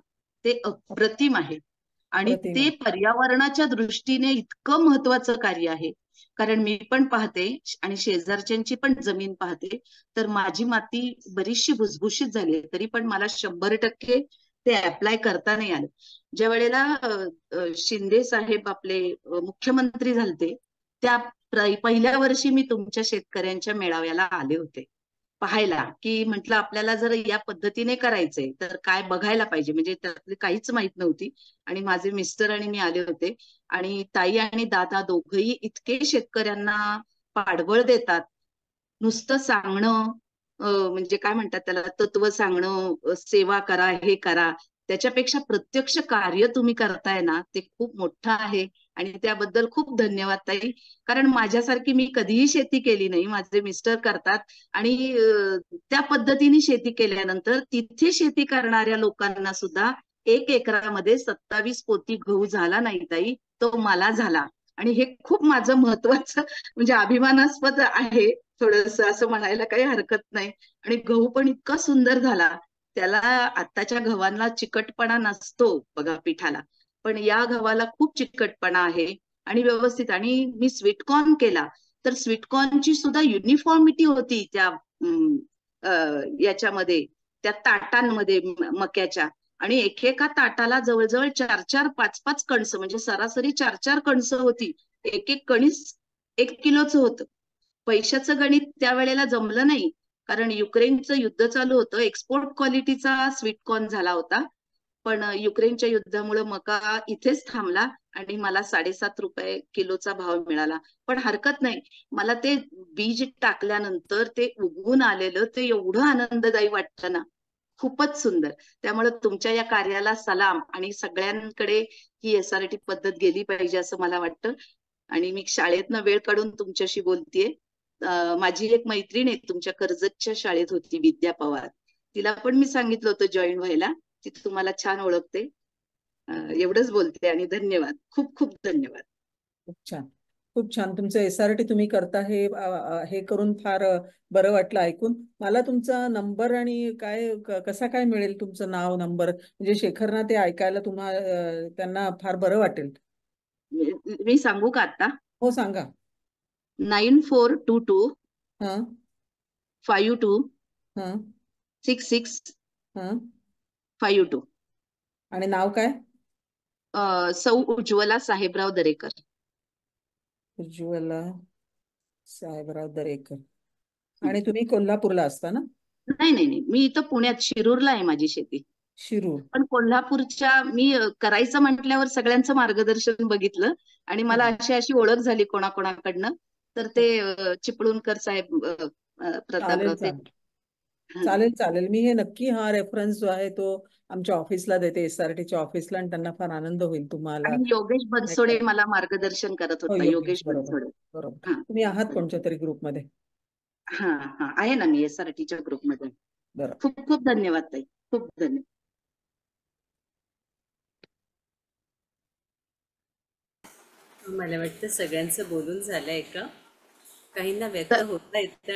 ते अप्रतिम आहे. आणि अप्रतिम ते आहे. पर्यावरणाच्या दृष्टीने इतकं महत्वाचं कार्य आहे. कारण मी पण पाहते आणि शेजारच्यांची पण जमीन पाहते, तर माझी माती बरीचशी भुसभुशीत झाली आहे, तरी पण मला 100% ते अप्लाय करता नाही आलं. ज्या वेळेला शिंदे साहेब आपले मुख्यमंत्री झालते, त्या पहिल्या वर्षी मी तुमच्या शेतकऱ्यांच्या मेळाव्याला आले होते पाहायला, की म्हटलं आपल्याला जर या पद्धतीने करायचंय तर काय बघायला पाहिजे, म्हणजे त्यातली काहीच माहित नव्हती. आणि माझे मिस्टर आणि मी आले होते, आणि ताई आणि दादा दोघंही इतके शेतकऱ्यांना पाठबळ देतात. नुसतं सांगणं, म्हणजे काय म्हणतात त्याला, तत्व सांगणं, सेवा करा, हे करा, त्याच्यापेक्षा प्रत्यक्ष कार्य तुम्ही करताय ना, ते खूप मोठं आहे. आणि त्याबद्दल खूप धन्यवाद ताई. कारण माझ्यासारखी मी कधीही शेती केली नाही, माझे मिस्टर करतात. आणि त्या पद्धतीने शेती केल्यानंतर तिथे शेती करणाऱ्या लोकांना सुद्धा 1 एकरामध्ये 27 पोती गहू झाला नाही ताई, तो मला झाला. आणि हे खूप माझं महत्वाचं म्हणजे अभिमानास्पद आहे, थोडस असं म्हणायला काही हरकत नाही. आणि गहू पण इतका सुंदर झाला, त्याला आत्ताच्या गव्हांना चिकटपणा नसतो बघा पिठाला, पण या गव्हाला खूप चिकटपणा आहे आणि व्यवस्थित. आणि मी स्वीटकॉर्न केला, तर स्वीटकॉर्नची सुद्धा युनिफॉर्मिटी होती त्या याच्यामध्ये, त्या ताटांमध्ये मक्याच्या. आणि एकेका ताटाला जवळजवळ 4-4, 5-5 कणसं, म्हणजे सरासरी 4-4 कणसं होती. एक कणीस 1 किलोचं होतं. पैशाचं गणित त्यावेळेला जमलं नाही, कारण युक्रेनचं युद्ध चालू होतं. एक्सपोर्ट क्वालिटीचा स्वीटकॉर्न झाला होता, पण युक्रेनच्या युद्धामुळे मका इथेच थांबला आणि मला 7.5 रुपये किलोचा भाव मिळाला. पण हरकत नाही, मला ते बीज टाकल्यानंतर ते उगवून आलेलं ते एवढं आनंददायी वाटतं ना, खूपच सुंदर. त्यामुळे तुमच्या या कार्याला सलाम. आणि सगळ्यांकडे ही SRT पद्धत गेली पाहिजे असं मला वाटतं. आणि मी शाळेतनं वेळ काढून तुमच्याशी बोलतेय. माझी एक मैत्रीण आहे तुमच्या कर्जतच्या शाळेत होती, विद्या पवार, तिला पण मी सांगितलं होतं जॉईन व्हायला. ती तुम्हाला छान ओळखते. एवढंच बोलते आणि धन्यवाद, खूप खूप धन्यवाद. खूप छान, खूप छान. तुमचं SRT तुम्ही करता हे करून फार बरं वाटलं ऐकून. मला तुमचा नंबर आणि कसा काय मिळेल, तुमचं नाव, नंबर, म्हणजे शेखरना ते ऐकायला त्यांना फार बरं वाटेल. मी सांगू का आता? हो, सांगा. 9422 हा 52 हा 66 हा 52. आणि नाव काय? सौ उज्ज्वला साहेबराव दरेकर. उज्ज्वला साहेबराव दरेकर. आणि तुम्ही कोल्हापूरला असता ना? नाही नाही नाही, मी इथं पुण्यात शिरूरला आहे माझी शेती. शिरूर. पण कोल्हापूरच्या मी करायचं म्हटल्यावर सगळ्यांचं मार्गदर्शन बघितलं आणि मला अशी ओळख झाली कोणाकोणाकडनं, तर ते चिपळूणकर साहेब, प्रतापराव, चालेल ते. चालेल चालेल चालेल. मी हे नक्की हा रेफरन्स जो आहे तो आमच्या ऑफिसला देते, SRTच्या ऑफिसला, आणि त्यांना फार आनंद होईल तुम्हाला. आणि योगेश बनसोडे मला मार्गदर्शन करत हो, होता, योगेश बरोबर बनसोडे. बरोबर. हा तुम्ही आहात कोणत्या तरी ग्रुपमध्ये? हा हा, आहे ना, मी SRTच्या ग्रुपमध्ये. बरं. खूप खूप धन्यवाद ताई, खूप धन्यवाद. मला वाटतं सगळ्यांचं बोलून झालंय का? काहींना व्यक्त होता येतं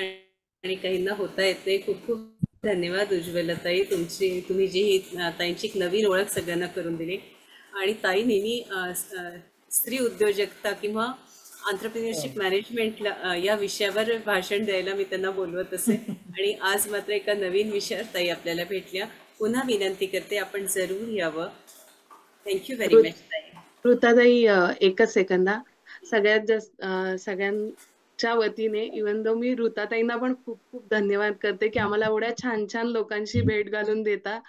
आणि काहींना होता येत नाही. खूप खूप धन्यवाद उज्ज्वलताई, तुम्ही जी ही ताईंची एक नवीन ओळख सगळ्यांना करून दिली. आणि ताई नेहमी स्त्री उद्योजकता किंवा एंटरप्रेन्योरशिप मॅनेजमेंटला या विषयावर भाषण द्यायला मी त्यांना बोलवत असे. आणि आज मात्र एका नवीन विषयावर ताई आपल्याला भेटल्या. पुन्हा विनंती करते आपण जरूर यावं. थँक्यू व्हेरी मच ताई. ऋताताई, एकच सेकंदा. सगळ्यांच्या वतीने इवन दो मी ऋताताईंना पण खूप खूप धन्यवाद करते की आम्हाला एवढ्या छान छान लोकांशी भेट घालून देता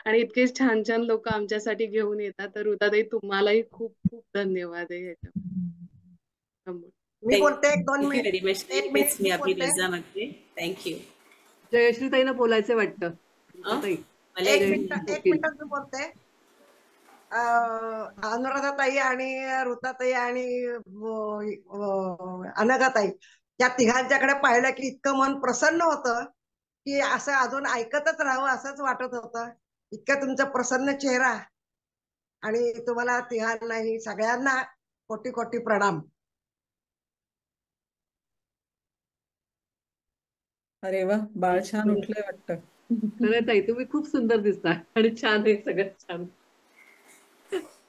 आणि इतके छान छान लोक आमच्यासाठी घेऊन येतात. तर ऋताताई, तुम्हालाही खूप खूप धन्यवाद आहे याच्या. मी बोलते 1-2 थँक्यू मिनिट, व्हेरी मच ताई. 1 मिनिट मीच मी मी आपली बोलते. रजा मागते. थँक्यू. जयश्रीताईंना बोलायचं वाटतं. ताई मला एक एक मिनिट मी बोलते. अनुराधाताई आणि ऋताताई आणि अनघाताई या तिघांच्याकडे पाहिलं की इतकं मन प्रसन्न होतं की असं अजून ऐकतच राहावं असंच वाटत होतं. इतकं तुमचा प्रसन्न चेहरा आणि तुम्हाला तिघांनाही सगळ्यांना कोटी कोटी प्रणाम. अरे वा, बाळ छान उठलंय वाटतं. खरं ताई, तुम्ही खूप सुंदर दिसता आणि छान आहे, सगळं छान,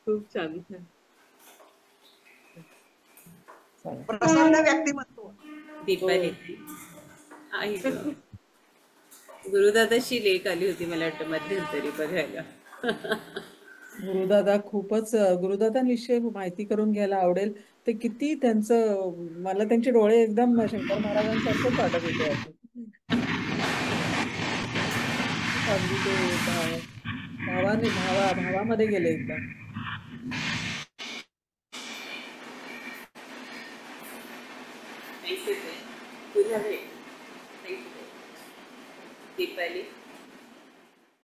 खूप छान. प्रसन्न व्यक्तिमत्व. दीपाली ताई. आई गं. गुरुदादाची लेक आली होती मला वाटतं मध्यंतरी बघायला. गुरुदादांविषयी माहिती करून घ्यायला आवडेल. ते किती त्यांचं, मला त्यांचे डोळे एकदम शंकर महाराजांसारखेच वाटत होते असे. अगदी ते भावामध्ये गेले एकदम. थँक्यू ताई. तुझ्या भेट. थँक्यू दीपाली.